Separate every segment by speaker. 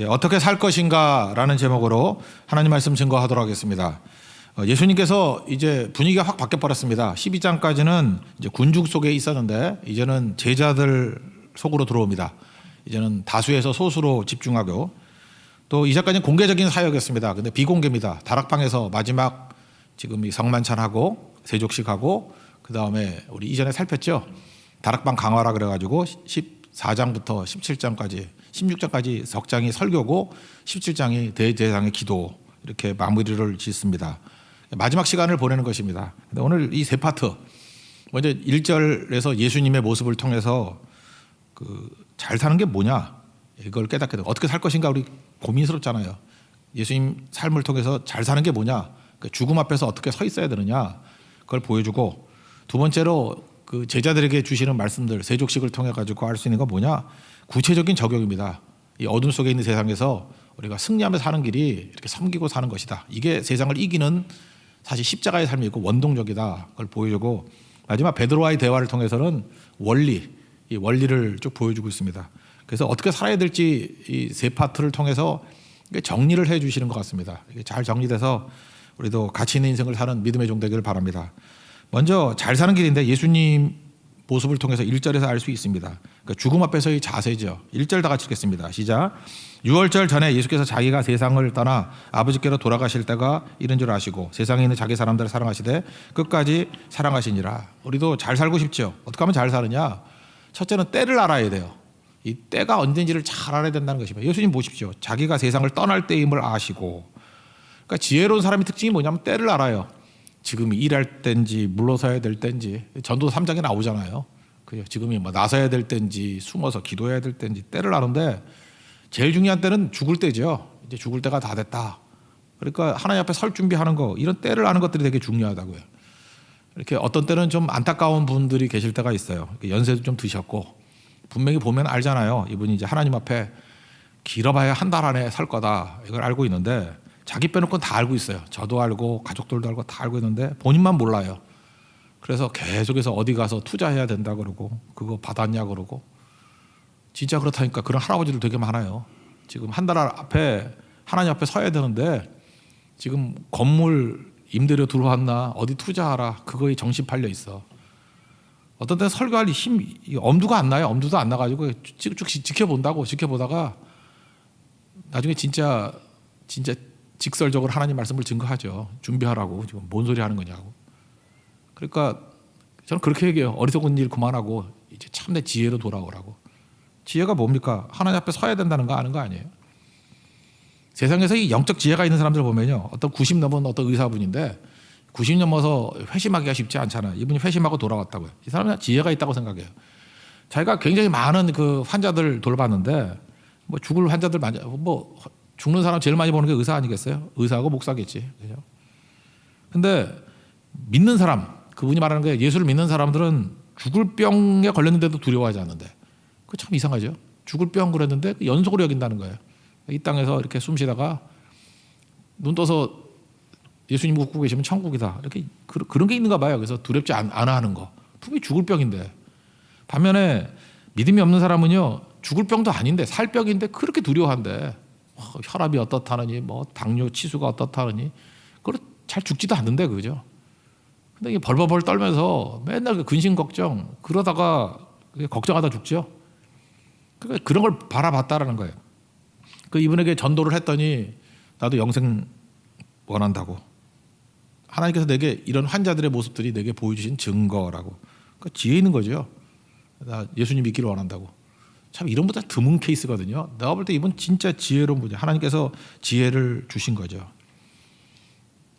Speaker 1: 어떻게 살 것인가라는 제목으로 하나님 말씀 증거하도록 하겠습니다. 예수님께서 이제 분위기가 확 바뀌어 버렸습니다. 12장까지는 이제 군중 속에 있었는데 이제는 제자들 속으로 들어옵니다. 이제는 다수에서 소수로 집중하고, 또 이제까지는 공개적인 사역이었습니다. 근데 비공개입니다. 다락방에서 마지막 지금 이 성만찬하고 세족식하고, 그 다음에 우리 이전에 살폈죠. 다락방 강화라 그래가지고 14장부터 17장까지 16장까지 석장이 설교고 17장이 대제사장의 기도, 이렇게 마무리를 짓습니다. 마지막 시간을 보내는 것입니다. 근데 오늘 이 세 파트, 먼저 1절에서 예수님의 모습을 통해서 잘 사는 게 뭐냐, 이걸 깨닫게 되고, 어떻게 살 것인가 우리 고민스럽잖아요. 예수님 삶을 통해서 잘 사는 게 뭐냐, 죽음 앞에서 어떻게 서 있어야 되느냐, 그걸 보여주고, 두 번째로 그 제자들에게 주시는 말씀들, 세족식을 통해 가지고 알 수 있는 건 뭐냐, 구체적인 적용입니다. 이 어둠 속에 있는 세상에서 우리가 승리하며 사는 길이 이렇게 섬기고 사는 것이다. 이게 세상을 이기는 사실 십자가의 삶이고 원동력이다. 그걸 보여주고, 마지막 베드로와의 대화를 통해서는 원리, 이 원리를 쭉 보여주고 있습니다. 그래서 어떻게 살아야 될지 이 세 파트를 통해서 정리를 해 주시는 것 같습니다. 이게 잘 정리돼서 우리도 가치 있는 인생을 사는 믿음의 종 되기를 바랍니다. 먼저 잘 사는 길인데 예수님 모습을 통해서 1절에서 알 수 있습니다. 그러니까 죽음 앞에서의 자세죠. 1절 다 같이 읽겠습니다. 시작. 6월절 전에 예수께서 자기가 세상을 떠나 아버지께로 돌아가실 때가 이른 줄 아시고 세상에 있는 자기 사람들을 사랑하시되 끝까지 사랑하시니라. 우리도 잘 살고 싶죠. 어떻게 하면 잘 사느냐? 첫째는 때를 알아야 돼요. 이 때가 언제인지를 잘 알아야 된다는 것입니다. 예수님 보십시오. 자기가 세상을 떠날 때임을 아시고, 그러니까 지혜로운 사람의 특징이 뭐냐면 때를 알아요. 지금이 일할 때인지 물러서야 될 때인지, 전도 3장에 나오잖아요. 지금이 뭐 나서야 될 때인지 숨어서 기도해야 될 때인지 때를 아는데, 제일 중요한 때는 죽을 때죠. 이제 죽을 때가 다 됐다. 그러니까 하나님 앞에 설 준비하는 거, 이런 때를 아는 것들이 되게 중요하다고요. 이렇게 어떤 때는 좀 안타까운 분들이 계실 때가 있어요. 연세도 좀 드셨고 분명히 보면 알잖아요. 이분이 이제 하나님 앞에 길어봐야 한 달 안에 살 거다, 이걸 알고 있는데 자기 빼놓고는 다 알고 있어요. 저도 알고 가족들도 알고 다 알고 있는데 본인만 몰라요. 그래서 계속해서 어디 가서 투자해야 된다 그러고, 그거 받았냐 그러고. 진짜 그렇다니까 그런 할아버지들 되게 많아요. 지금 한 달 앞에 하나님 앞에 서야 되는데 지금 건물 임대료 들어왔나, 어디 투자하라, 그거에 정신 팔려 있어. 어떤 때는 설교할 엄두가 안 나요. 엄두도 안 나가지고 쭉 지켜보다가 나중에 진짜 직설적으로 하나님 말씀을 증거하죠. 준비하라고. 지금 뭔 소리 하는 거냐고. 그러니까 저는 그렇게 얘기해요. 어리석은 일 그만하고 이제 참내 지혜로 돌아오라고. 지혜가 뭡니까? 하나님 앞에 서야 된다는 거 아는 거 아니에요? 세상에서 이 영적 지혜가 있는 사람들 보면요, 어떤 90 넘은 어떤 의사분인데 90 넘어서 회심하기가 쉽지 않잖아요. 이분이 회심하고 돌아왔다고요. 이 사람은 지혜가 있다고 생각해요. 자기가 굉장히 많은 그 환자들 돌봤는데, 뭐 죽을 환자들 뭐 죽는 사람 제일 많이 보는 게 의사 아니겠어요? 의사하고 목사겠지. 그죠? 근데 믿는 사람, 그분이 말하는 게, 예수를 믿는 사람들은 죽을 병에 걸렸는데도 두려워하지 않는데, 그거 참 이상하죠. 죽을 병 그랬는데 연속으로 여긴다는 거예요. 이 땅에서 이렇게 숨 쉬다가 눈 떠서 예수님 웃고 계시면 천국이다, 이렇게 그런 게 있는가 봐요. 그래서 두렵지 않아 하는 거. 분명히 죽을 병인데. 반면에 믿음이 없는 사람은요, 죽을 병도 아닌데 살 병인데 그렇게 두려워한대. 혈압이 어떻다느니, 뭐 당뇨 치수가 어떻다느니, 그걸 잘 죽지도 않는데, 그죠? 근데 이게 벌벌벌 떨면서 맨날 그 근심 걱정, 그러다가 걱정하다 죽죠. 그러니까 그런 걸 바라봤다라는 거예요. 이분에게 전도를 했더니 나도 영생 원한다고. 하나님께서 내게 이런 환자들의 모습들이 내게 보여주신 증거라고. 그러니까 지혜 있는 거죠. 나 예수님 믿기를 원한다고. 참 이런 보다 드문 케이스거든요. 내가 볼 때 이분 진짜 지혜로운 분이에요. 하나님께서 지혜를 주신 거죠.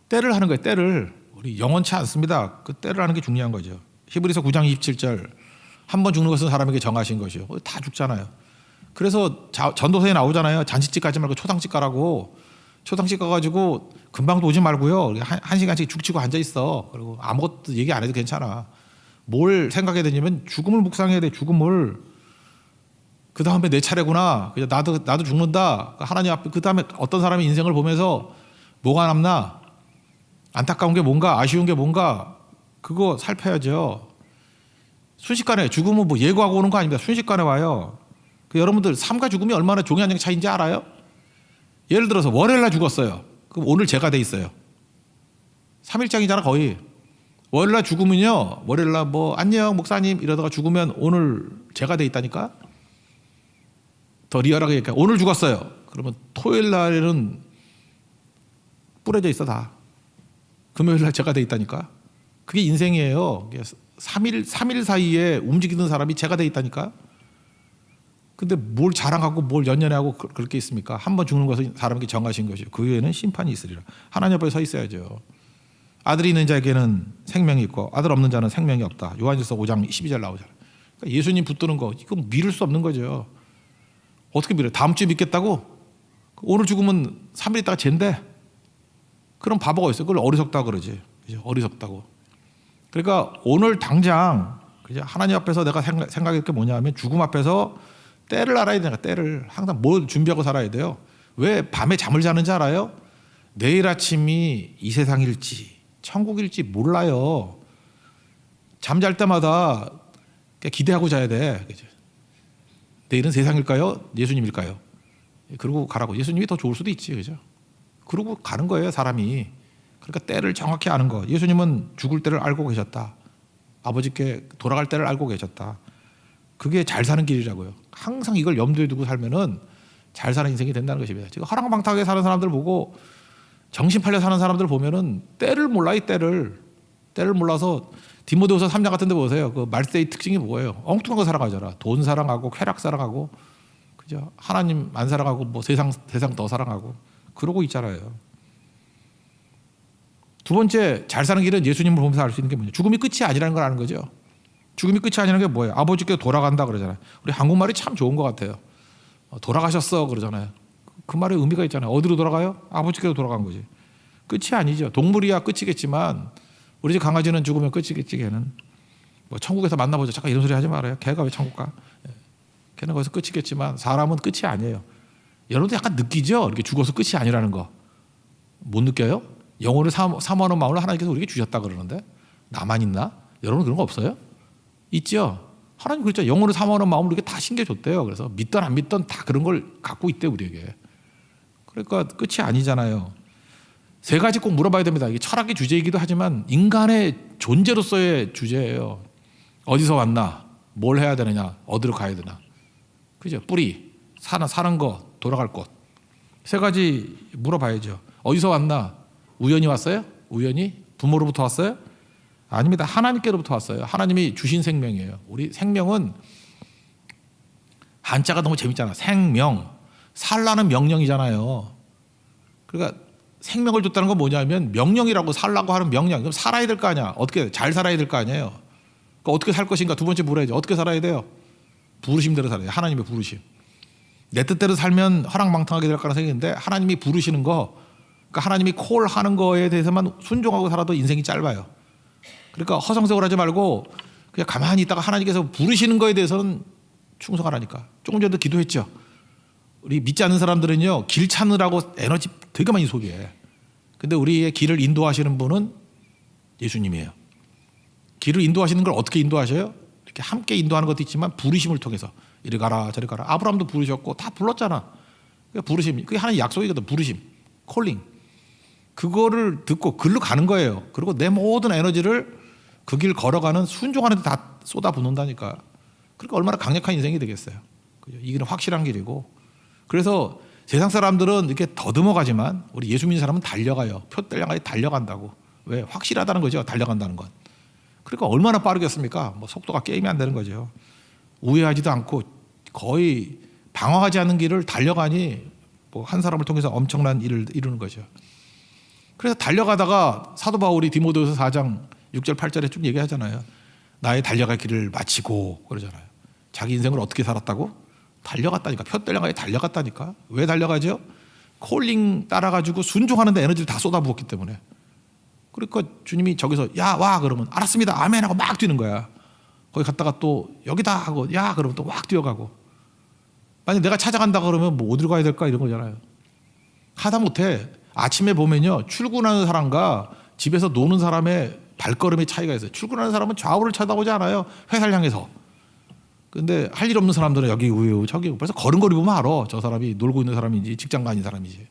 Speaker 1: 때를 하는 거예요. 때를. 우리 영원치 않습니다. 그 때를 하는 게 중요한 거죠. 히브리서 9장 27절, 한 번 죽는 것은 사람에게 정하신 것이요. 다 죽잖아요. 그래서 전도서에 나오잖아요. 잔치집 가지 말고 초상집 가라고. 초상집 가가지고 금방도 오지 말고요, 한 시간씩 죽치고 앉아 있어. 그리고 아무것도 얘기 안 해도 괜찮아. 뭘 생각해야 되냐면 죽음을 묵상해야 돼. 죽음을. 그 다음에 내 차례구나. 나도 죽는다. 하나님 앞에. 그 다음에 어떤 사람의 인생을 보면서 뭐가 남나, 안타까운 게 뭔가, 아쉬운 게 뭔가, 그거 살펴야죠. 순식간에 죽음은 뭐 예고하고 오는 거 아닙니다. 순식간에 와요. 여러분들 삶과 죽음이 얼마나 종이 한 장 차이인지 알아요? 예를 들어서 월요일 날 죽었어요. 그럼 오늘 제가 돼 있어요. 3일장이잖아 거의. 월요일 날 죽으면요. 월요일 날 뭐 안녕 목사님 이러다가 죽으면 오늘 제가 돼 있다니까. 더 리얼하게 얘기해. 오늘 죽었어요. 그러면 토요일 날에는 뿌려져 있어 다. 금요일 날 제가 돼 있다니까. 그게 인생이에요. 3일 사이에 움직이는 사람이 제가 돼 있다니까. 근데 뭘 자랑하고 뭘 연연하고 그렇게 있습니까? 한 번 죽는 것은 사람에게 정하신 것이요. 그 후에는 심판이 있으리라. 하나님 앞에 서 있어야죠. 아들이 있는 자에게는 생명이 있고 아들 없는 자는 생명이 없다. 요한일서 5장 12절 나오잖아요. 그러니까 예수님 붙드는 거 이건 믿을 수 없는 거죠. 어떻게 믿어요? 다음 주에 믿겠다고? 오늘 죽으면 3일 있다가 쟨데? 그럼 바보가 있어요. 그걸 어리석다고 그러지. 어리석다고. 그러니까 오늘 당장 하나님 앞에서 내가 생각할 게 뭐냐 하면 죽음 앞에서 때를 알아야 되니까 때를 항상 뭘 준비하고 살아야 돼요. 왜 밤에 잠을 자는지 알아요? 내일 아침이 이 세상일지 천국일지 몰라요. 잠잘 때마다 기대하고 자야 돼. 내일은 세상일까요? 예수님일까요? 그러고 가라고. 예수님이 더 좋을 수도 있지, 그죠? 그러고 가는 거예요, 사람이. 그러니까 때를 정확히 아는 거. 예수님은 죽을 때를 알고 계셨다. 아버지께 돌아갈 때를 알고 계셨다. 그게 잘 사는 길이라고요. 항상 이걸 염두에 두고 살면은 잘 사는 인생이 된다는 것입니다. 지금 허랑방탕하게 사는 사람들 보고 정신 팔려 사는 사람들 보면은 때를 몰라, 이 때를 몰라서 디모데후서 3장 같은 데 보세요. 그 말세의 특징이 뭐예요? 엉뚱한 거 사랑하잖아. 돈 사랑하고 쾌락 사랑하고 그죠? 하나님 안 사랑하고 뭐 세상 더 사랑하고 그러고 있잖아요. 두 번째, 잘 사는 길은 예수님을 보면서 알 수 있는 게 뭐냐? 죽음이 끝이 아니라는 걸 아는 거죠. 죽음이 끝이 아니라는 게 뭐예요? 아버지께 돌아간다 그러잖아요. 우리 한국말이 참 좋은 것 같아요. 돌아가셨어 그러잖아요. 그 말에 의미가 있잖아요. 어디로 돌아가요? 아버지께로 돌아간 거지. 끝이 아니죠. 동물이야 끝이겠지만 우리 집 강아지는 죽으면 끝이겠지. 걔는 뭐 천국에서 만나보자. 잠깐 이런 소리 하지 말아요. 걔가 왜 천국 가? 걔는 거기서 끝이겠지만 사람은 끝이 아니에요. 여러분도 약간 느끼죠? 이렇게 죽어서 끝이 아니라는 거. 못 느껴요? 영혼을 사모하는 마음을 하나님께서 우리에게 주셨다 그러는데 나만 있나? 여러분 그런 거 없어요? 있죠? 하나님 그랬죠. 영혼을 사모하는 마음을 우리에게 다 신겨줬대요. 그래서 믿던 안 믿던 다 그런 걸 갖고 있대요 우리에게. 그러니까 끝이 아니잖아요. 세 가지 꼭 물어봐야 됩니다. 이게 철학의 주제이기도 하지만 인간의 존재로서의 주제예요. 어디서 왔나? 뭘 해야 되느냐? 어디로 가야 되나? 그죠? 뿌리, 사는 거, 돌아갈 곳. 세 가지 물어봐야죠. 어디서 왔나? 우연히 왔어요? 우연히? 부모로부터 왔어요? 아닙니다. 하나님께로부터 왔어요. 하나님이 주신 생명이에요. 우리 생명은 한자가 너무 재밌잖아. 생명. 살라는 명령이잖아요. 그러니까 생명을 줬다는 건 뭐냐면 명령이라고 살라고 하는 명령. 그럼 살아야 될 거 아니야. 어떻게 잘 살아야 될 거 아니에요. 그러니까 어떻게 살 것인가 두 번째 물어야죠. 어떻게 살아야 돼요? 부르심대로 살아야 돼요. 하나님의 부르심. 내 뜻대로 살면 허랑방탕하게 될 가능성이 있는데 하나님이 부르시는 거, 그러니까 하나님이 콜하는 거에 대해서만 순종하고 살아도 인생이 짧아요. 그러니까 허성세월 하지 말고 그냥 가만히 있다가 하나님께서 부르시는 거에 대해서는 충성하라니까. 조금 전에도 기도했죠. 우리 믿지 않는 사람들은요 길 찾느라고 에너지 되게 많이 소비해. 근데 우리의 길을 인도하시는 분은 예수님이에요. 길을 인도하시는 걸 어떻게 인도하셔요? 이렇게 함께 인도하는 것도 있지만 부르심을 통해서 이리 가라 저리 가라. 아브라함도 부르셨고 다 불렀잖아. 그게 부르심. 그게 하나님 약속이거든. 부르심, 콜링. 그거를 듣고 글로 가는 거예요. 그리고 내 모든 에너지를 그 길 걸어가는 순종하는 데 다 쏟아붓는다니까. 그러니까 얼마나 강력한 인생이 되겠어요. 그죠? 이 길은 확실한 길이고. 그래서 세상 사람들은 이렇게 더듬어가지만 우리 예수 믿는 사람은 달려가요. 표떨량하게 달려간다고. 왜? 확실하다는 거죠. 달려간다는 건. 그러니까 얼마나 빠르겠습니까? 뭐 속도가 게임이 안 되는 거죠. 우회하지도 않고 거의 방황하지 않는 길을 달려가니 뭐 한 사람을 통해서 엄청난 일을 이루는 거죠. 그래서 달려가다가 사도 바울이 디모데후서 4장 6절 8절에 쭉 얘기하잖아요. 나의 달려갈 길을 마치고 그러잖아요. 자기 인생을 어떻게 살았다고? 달려갔다니까. 표떨량하게 달려갔다니까. 왜 달려가죠? 콜링 따라가지고 순종하는 데 에너지를 다 쏟아부었기 때문에. 그러니까 주님이 저기서 야 와 그러면 알았습니다 아멘 하고 막 뛰는 거야. 거기 갔다가 또 여기다 하고 야 그러면 또 막 뛰어가고. 만약 내가 찾아간다 그러면 뭐 어디로 가야 될까 이런 거잖아요. 하다못해 아침에 보면요 출근하는 사람과 집에서 노는 사람의 발걸음의 차이가 있어요. 출근하는 사람은 좌우를 쳐다보지 않아요. 회사를 향해서. 근데 할 일 없는 사람들은 여기 우유 저기 벌써 걸음걸이 보면 알아. 저 사람이 놀고 있는 사람인지 직장 가는 사람인지.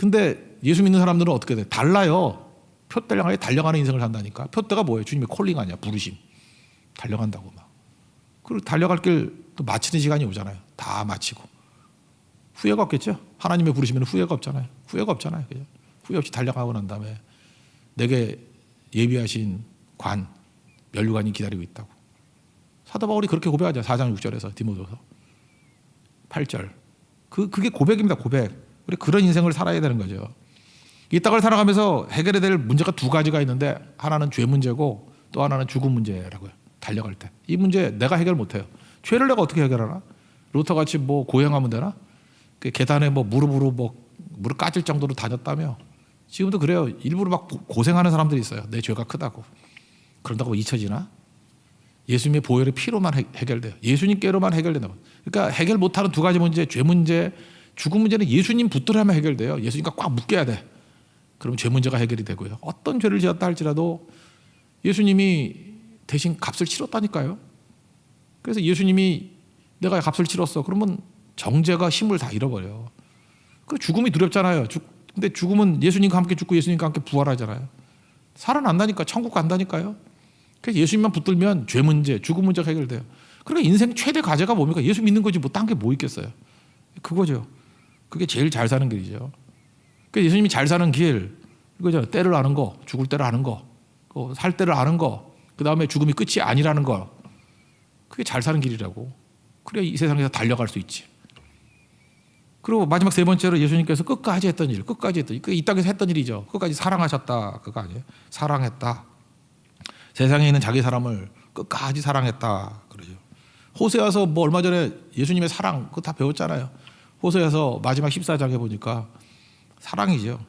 Speaker 1: 근데 예수 믿는 사람들은 어떻게 돼? 달라요. 표대를 향해 달려가는 인생을 산다니까. 표대가 뭐예요? 주님의 콜링 아니야. 부르심. 달려간다고 막. 그리고 달려갈 길 또 마치는 시간이 오잖아요. 다 마치고. 후회가 없겠죠? 하나님의 부르시면 후회가 없잖아요. 후회가 없잖아요. 그죠? 후회 없이 달려가고 난 다음에 내게 예비하신 관, 면류관이 기다리고 있다고. 사도 바울이 그렇게 고백하죠. 4장 6절에서 디모데후서 8절. 그게 고백입니다. 고백. 우리 그런 인생을 살아야 되는 거죠. 이 땅을 살아가면서 해결해야 될 문제가 두 가지가 있는데 하나는 죄 문제고 또 하나는 죽음 문제라고요. 달려갈 때. 이 문제 내가 해결 못해요. 죄를 내가 어떻게 해결하나? 루터같이 뭐 고행하면 되나? 계단에 뭐 무릎 까질 정도로 다녔다며. 지금도 그래요. 일부러 막 고생하는 사람들이 있어요. 내 죄가 크다고. 그런다고 잊혀지나? 예수님의 보혈의 피로만 해결돼요. 예수님께로만 해결된다고. 그러니까 해결 못하는 두 가지 문제, 죄 문제, 죽음 문제는 예수님 붙들어야만 해결돼요. 예수님과 꽉 묶여야 돼. 그럼 죄 문제가 해결이 되고요. 어떤 죄를 지었다 할지라도 예수님이 대신 값을 치렀다니까요. 그래서 예수님이 내가 값을 치렀어. 그러면 정죄가 힘을 다 잃어버려. 그 죽음이 두렵잖아요. 근데 죽음은 예수님과 함께 죽고 예수님과 함께 부활하잖아요. 살아난다니까. 천국 간다니까요. 그래서 예수님만 붙들면 죄 문제, 죽음 문제가 해결돼요. 그러니까 인생 최대 과제가 뭡니까? 예수 믿는 거지 뭐 딴 게 뭐 있겠어요. 그거죠. 그게 제일 잘 사는 길이죠. 그러니까 예수님이 잘 사는 길, 이거죠. 때를 아는 거, 죽을 때를 아는 거, 살 때를 아는 거, 그 다음에 죽음이 끝이 아니라는 거. 그게 잘 사는 길이라고. 그래야 이 세상에서 달려갈 수 있지. 그리고 마지막 세 번째로 예수님께서 끝까지 했던 일, 이 땅에서 했던 일이죠. 끝까지 사랑하셨다. 그거 아니에요? 사랑했다. 세상에 있는 자기 사람을 끝까지 사랑했다. 그러죠. 호세아서 뭐 얼마 전에 예수님의 사랑 그거 다 배웠잖아요. 호세아서 마지막 14장에 보니까 사랑이죠.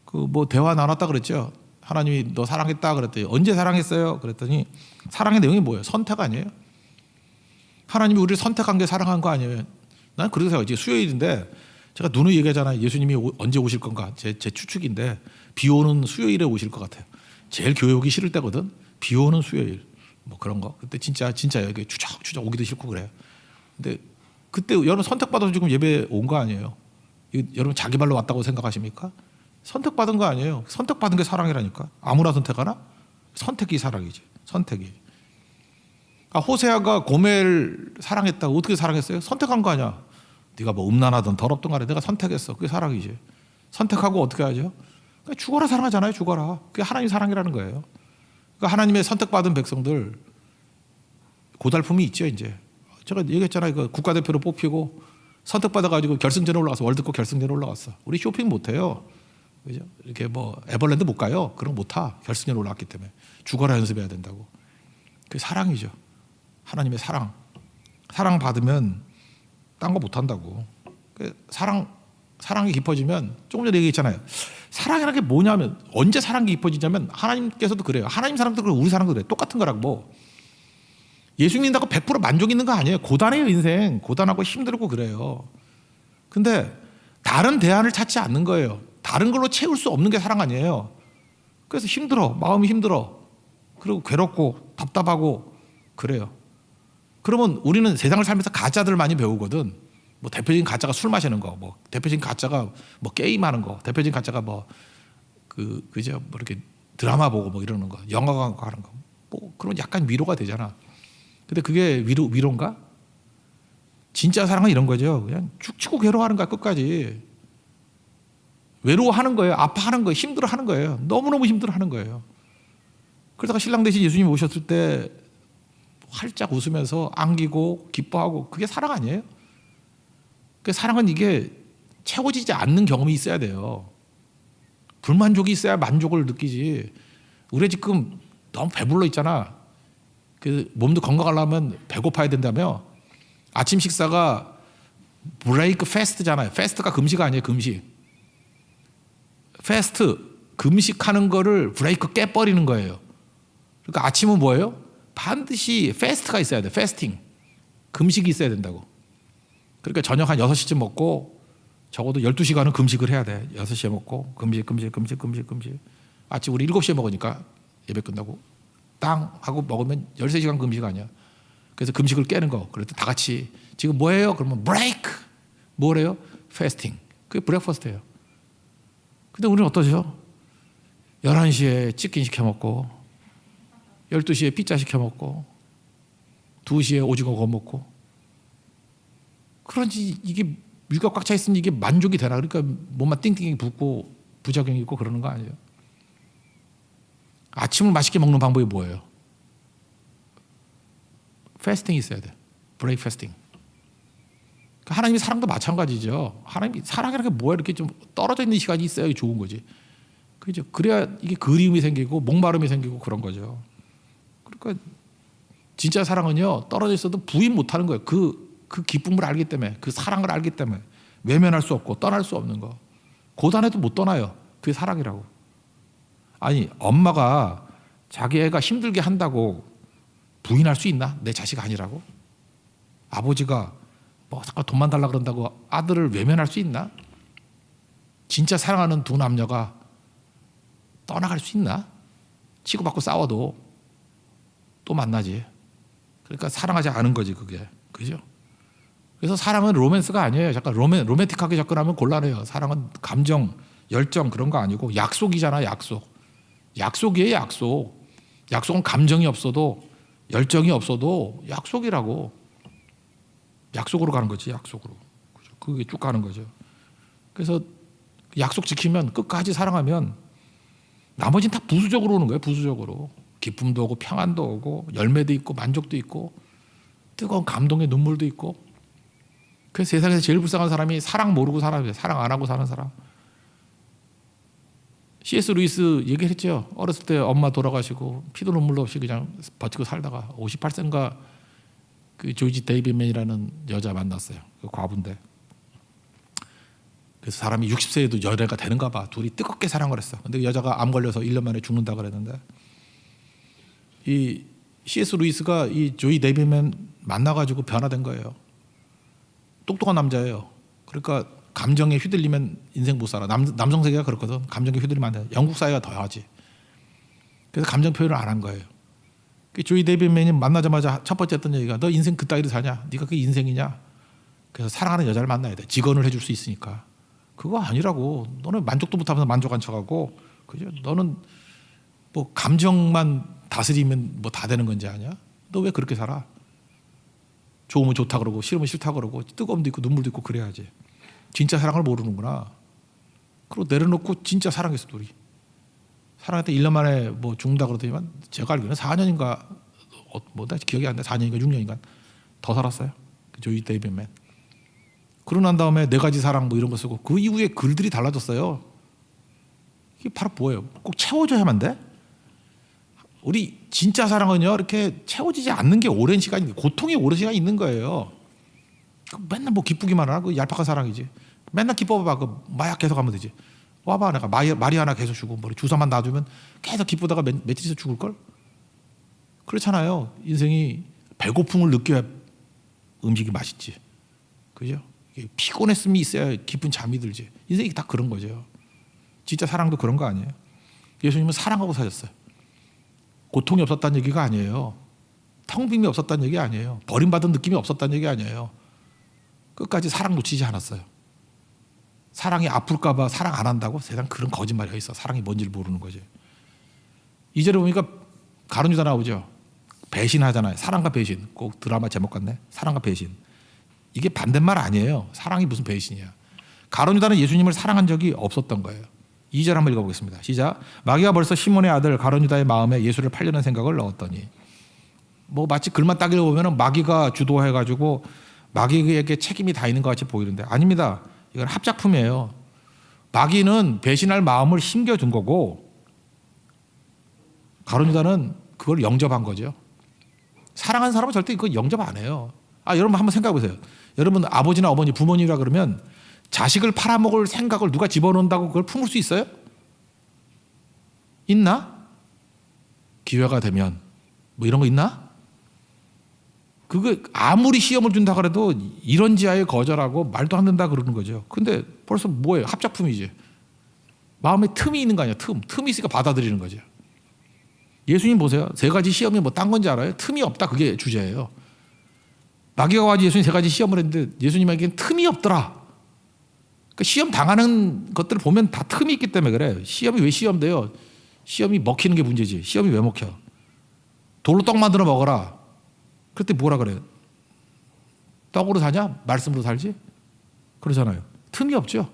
Speaker 1: 그 뭐 대화 나눴다 그랬죠. 하나님이 너 사랑했다 그랬더니 언제 사랑했어요? 그랬더니 사랑의 내용이 뭐예요? 선택 아니에요? 하나님이 우리를 선택한 게 사랑한 거 아니에요? 난 그렇게 생각해요. 수요일인데 제가 누누이 얘기하잖아요. 예수님이 언제 오실 건가? 제 추측인데 비 오는 수요일에 오실 것 같아요. 제일 교회 오기 싫을 때거든. 비 오는 수요일 뭐 그런 거. 그때 진짜 여기 추적추적 오기도 싫고 그래요. 근데 그때 여러분 선택받아서 지금 예배 온 거 아니에요? 여러분 자기 발로 왔다고 생각하십니까? 선택받은 거 아니에요. 선택받은 게 사랑이라니까. 아무나 선택하나? 선택이 사랑이지. 선택이. 호세아가 고멜 사랑했다고. 어떻게 사랑했어요? 선택한 거 아니야. 네가 뭐 음란하든 더럽든 간에 내가 선택했어. 그게 사랑이지. 선택하고 어떻게 하죠? 그러니까 죽어라 사랑하잖아요. 죽어라. 그게 하나님 사랑이라는 거예요. 그러니까 하나님의 선택받은 백성들 고달픔이 있죠. 이제 제가 얘기했잖아요. 그 국가대표로 뽑히고 선택받아가지고 결승전에 올라가서 월드컵 결승전에 올라갔어. 우리 쇼핑 못해요. 그죠? 이렇게 뭐 에버랜드 못 가요. 그런 거 못 타. 결승전에 올라왔기 때문에 죽어라 연습해야 된다고. 그게 사랑이죠. 하나님의 사랑. 사랑 받으면 딴 거 못 한다고. 사랑이 깊어지면 조금 전에 얘기했잖아요. 사랑이라는 게 뭐냐면 언제 사랑이 깊어지냐면 하나님께서도 그래요. 하나님 사랑도 그래요. 우리 사랑도 그래요. 똑같은 거라고. 예수 믿는다고 100% 만족 있는 거 아니에요. 고단해요 인생. 고단하고 힘들고 그래요. 근데 다른 대안을 찾지 않는 거예요. 다른 걸로 채울 수 없는 게 사랑 아니에요. 그래서 힘들어. 마음이 힘들어. 그리고 괴롭고 답답하고 그래요. 그러면 우리는 세상을 살면서 가짜들을 많이 배우거든. 뭐 대표적인 가짜가 술 마시는 거, 뭐 대표적인 가짜가 뭐 게임하는 거, 대표적인 가짜가 뭐 그죠, 뭐 이렇게 드라마 보고 뭐 이러는 거, 영화 가는 거, 뭐 그런 약간 위로가 되잖아. 근데 그게 위로인가? 진짜 사랑은 이런 거죠. 그냥 죽치고 괴로워하는 거야 끝까지. 외로워하는 거예요. 아파하는 거예요. 힘들어하는 거예요. 너무너무 힘들어하는 거예요. 그러다가 신랑 대신 예수님이 오셨을 때 활짝 웃으면서 안기고 기뻐하고 그게 사랑 아니에요? 그 사랑은 이게 채워지지 않는 경험이 있어야 돼요. 불만족이 있어야 만족을 느끼지. 우리 지금 너무 배불러 있잖아. 그 몸도 건강하려면 배고파야 된다며. 아침 식사가 브레이크 패스트잖아요. 패스트가 금식 아니에요. 금식. 패스트 금식하는 거를 브레이크 깨버리는 거예요. 그러니까 아침은 뭐예요? 반드시 패스트가 있어야 돼. 패스팅. 금식이 있어야 된다고. 그러니까 저녁 한 6시쯤 먹고 적어도 12시간은 금식을 해야 돼. 6시에 먹고 금식. 아침 우리 7시에 먹으니까 예배 끝나고 땅 하고 먹으면 13시간 금식 아니야. 그래서 금식을 깨는 거. 그럴 때 다 같이 지금 뭐예요? 그러면 브레이크. 뭐래요? 패스팅. 그게 브렉퍼스트예요. 근데 우리는 어떠죠? 11시에 치킨 시켜 먹고 12시에 피자 시켜 먹고 2시에 오징어 구워 먹고, 그런지 이게 위가 꽉 차 있으니 이게 만족이 되나? 그러니까 몸만 띵띵이 붓고 부작용이 있고 그러는 거 아니에요? 아침을 맛있게 먹는 방법이 뭐예요? 패스팅이 있어야 돼. 브레이크 패스팅. 하나님의 사랑도 마찬가지죠. 하나님이 사랑이라는 게 뭐야? 이렇게 좀 떨어져 있는 시간이 있어야 좋은 거지. 그죠? 그래야 이게 그리움이 생기고 목마름이 생기고 그런 거죠. 그러니까 진짜 사랑은요, 떨어져 있어도 부인 못하는 거예요. 그 기쁨을 알기 때문에, 그 사랑을 알기 때문에 외면할 수 없고 떠날 수 없는 거. 고단해도 못 떠나요. 그게 사랑이라고. 아니, 엄마가 자기 애가 힘들게 한다고 부인할 수 있나? 내 자식 아니라고? 아버지가 뭐 잠깐 돈만 달라 그런다고 아들을 외면할 수 있나? 진짜 사랑하는 두 남녀가 떠나갈 수 있나? 치고받고 싸워도 또 만나지. 그러니까 사랑하지 않은 거지, 그게. 그죠? 그래서 사랑은 로맨스가 아니에요. 잠깐 로맨틱하게 접근하면 곤란해요. 사랑은 감정, 열정 그런 거 아니고 약속이잖아, 약속. 약속이에요, 약속. 약속은 감정이 없어도, 열정이 없어도 약속이라고. 약속으로 가는 거지, 약속으로. 그죠? 그게 쭉 가는 거죠. 그래서 약속 지키면, 끝까지 사랑하면 나머지는 다 부수적으로 오는 거예요, 부수적으로. 기쁨도 오고 평안도 오고 열매도 있고 만족도 있고 뜨거운 감동의 눈물도 있고. 그래서 세상에서 제일 불쌍한 사람이 사랑 모르고 살아요. 사랑 안 하고 사는 사람. C.S. 루이스 얘기했죠. 어렸을 때 엄마 돌아가시고 피도 눈물도 없이 그냥 버티고 살다가 58세인가 그 조지 데이비맨이라는 여자 만났어요. 그 과부인데. 그래서 사람이 60세에도 연애가 되는가 봐. 둘이 뜨겁게 사랑을 했어. 근데 여자가 암 걸려서 1년 만에 죽는다 그랬는데, 이 C.S. 루이스가 이 조이 데이비맨 만나가지고 변화된 거예요. 똑똑한 남자예요. 그러니까 감정에 휘둘리면 인생 못 살아. 남성 세계가 그렇거든. 감정에 휘둘리면 안 돼. 영국 사회가 더 하지. 그래서 감정 표현을 안 한 거예요. 그 조이 데이비맨이 만나자마자 첫 번째 했던 얘기가, 너 인생 그따위로 사냐? 네가 그게 인생이냐? 그래서 사랑하는 여자를 만나야 돼. 직언을 해줄 수 있으니까. 그거 아니라고. 너는 만족도 못하면서 만족한 척하고, 그죠? 너는 뭐 감정만 다스리면 뭐 다 되는 건지 아냐? 너 왜 그렇게 살아? 좋으면 좋다 그러고 싫으면 싫다 그러고 뜨거움도 있고 눈물도 있고 그래야지. 진짜 사랑을 모르는구나. 그리고 내려놓고 진짜 사랑했어, 둘이. 사랑했다 1년 만에 뭐 죽는다 그러더니만 제가 알기로는 4년인가 뭐다 기억이 안 나. 4년인가 6년인가 더 살았어요. 그 조이 데이비맨. 그러고 난 다음에 4가지 사랑 뭐 이런 거 쓰고 그 이후에 글들이 달라졌어요. 이게 바로 뭐예요? 꼭 채워줘야만 돼? 우리 진짜 사랑은요, 이렇게 채워지지 않는 게 오랜 시간이, 고통이 오랜 시간이 있는 거예요. 맨날 뭐 기쁘기만 하고 얄팍한 사랑이지. 맨날 기뻐봐. 그 마약 계속 하면 되지. 와봐, 내가 말이 하나 계속 주고 뭐 주사만 놔주면 계속 기쁘다가 며칠 있어 죽을 걸. 그렇잖아요. 인생이 배고픔을 느껴야 음식이 맛있지. 그죠? 피곤했음이 있어야 깊은 잠이 들지. 인생이 다 그런 거죠. 진짜 사랑도 그런 거 아니에요? 예수님은 사랑하고 사셨어요. 고통이 없었다는 얘기가 아니에요. 텅 빈이 없었다는 얘기 아니에요. 버림받은 느낌이 없었다는 얘기 아니에요. 끝까지 사랑 놓치지 않았어요. 사랑이 아플까 봐 사랑 안 한다고? 세상 그런 거짓말이 있어. 사랑이 뭔지를 모르는 거지. 2절에 보니까 가룟 유다 나오죠. 배신하잖아요. 사랑과 배신. 꼭 드라마 제목 같네. 사랑과 배신. 이게 반대말 아니에요. 사랑이 무슨 배신이야. 가룟 유다는 예수님을 사랑한 적이 없었던 거예요. 2절 한번 읽어보겠습니다. 시작. 마귀가 벌써 시몬의 아들 가룟 유다의 마음에 예수를 팔려는 생각을 넣었더니. 뭐 마치 글만 딱 읽어보면 마귀가 주도해가지고 마귀에게 책임이 다 있는 것 같이 보이는데 아닙니다. 이건 합작품이에요. 마귀는 배신할 마음을 심겨준 거고 가룟 유다는 그걸 영접한 거죠. 사랑하는 사람은 절대 그거 영접 안 해요. 여러분 한번 생각해 보세요. 여러분 아버지나 어머니 부모님이라 그러면 자식을 팔아먹을 생각을 누가 집어넣는다고 그걸 품을 수 있어요? 있나? 기회가 되면 뭐 이런 거 있나? 그거 아무리 시험을 준다 그래도 이런 지하에 거절하고 말도 안 된다 그러는 거죠. 근데 벌써 뭐예요? 합작품이지. 마음에 틈이 있는 거 아니야? 틈이 있으니까 받아들이는 거죠. 예수님 보세요. 3가지 시험이 뭐 딴 건지 알아요? 틈이 없다, 그게 주제예요. 마귀가 와서 예수님 3가지 시험을 했는데 예수님에게는 틈이 없더라. 그러니까 시험 당하는 것들을 보면 다 틈이 있기 때문에 그래. 시험이 왜 시험돼요? 시험이 먹히는 게 문제지. 시험이 왜 먹혀? 돌로 떡 만들어 먹어라. 그때 뭐라 그래요? 떡으로 사냐? 말씀으로 살지? 그러잖아요. 틈이 없죠.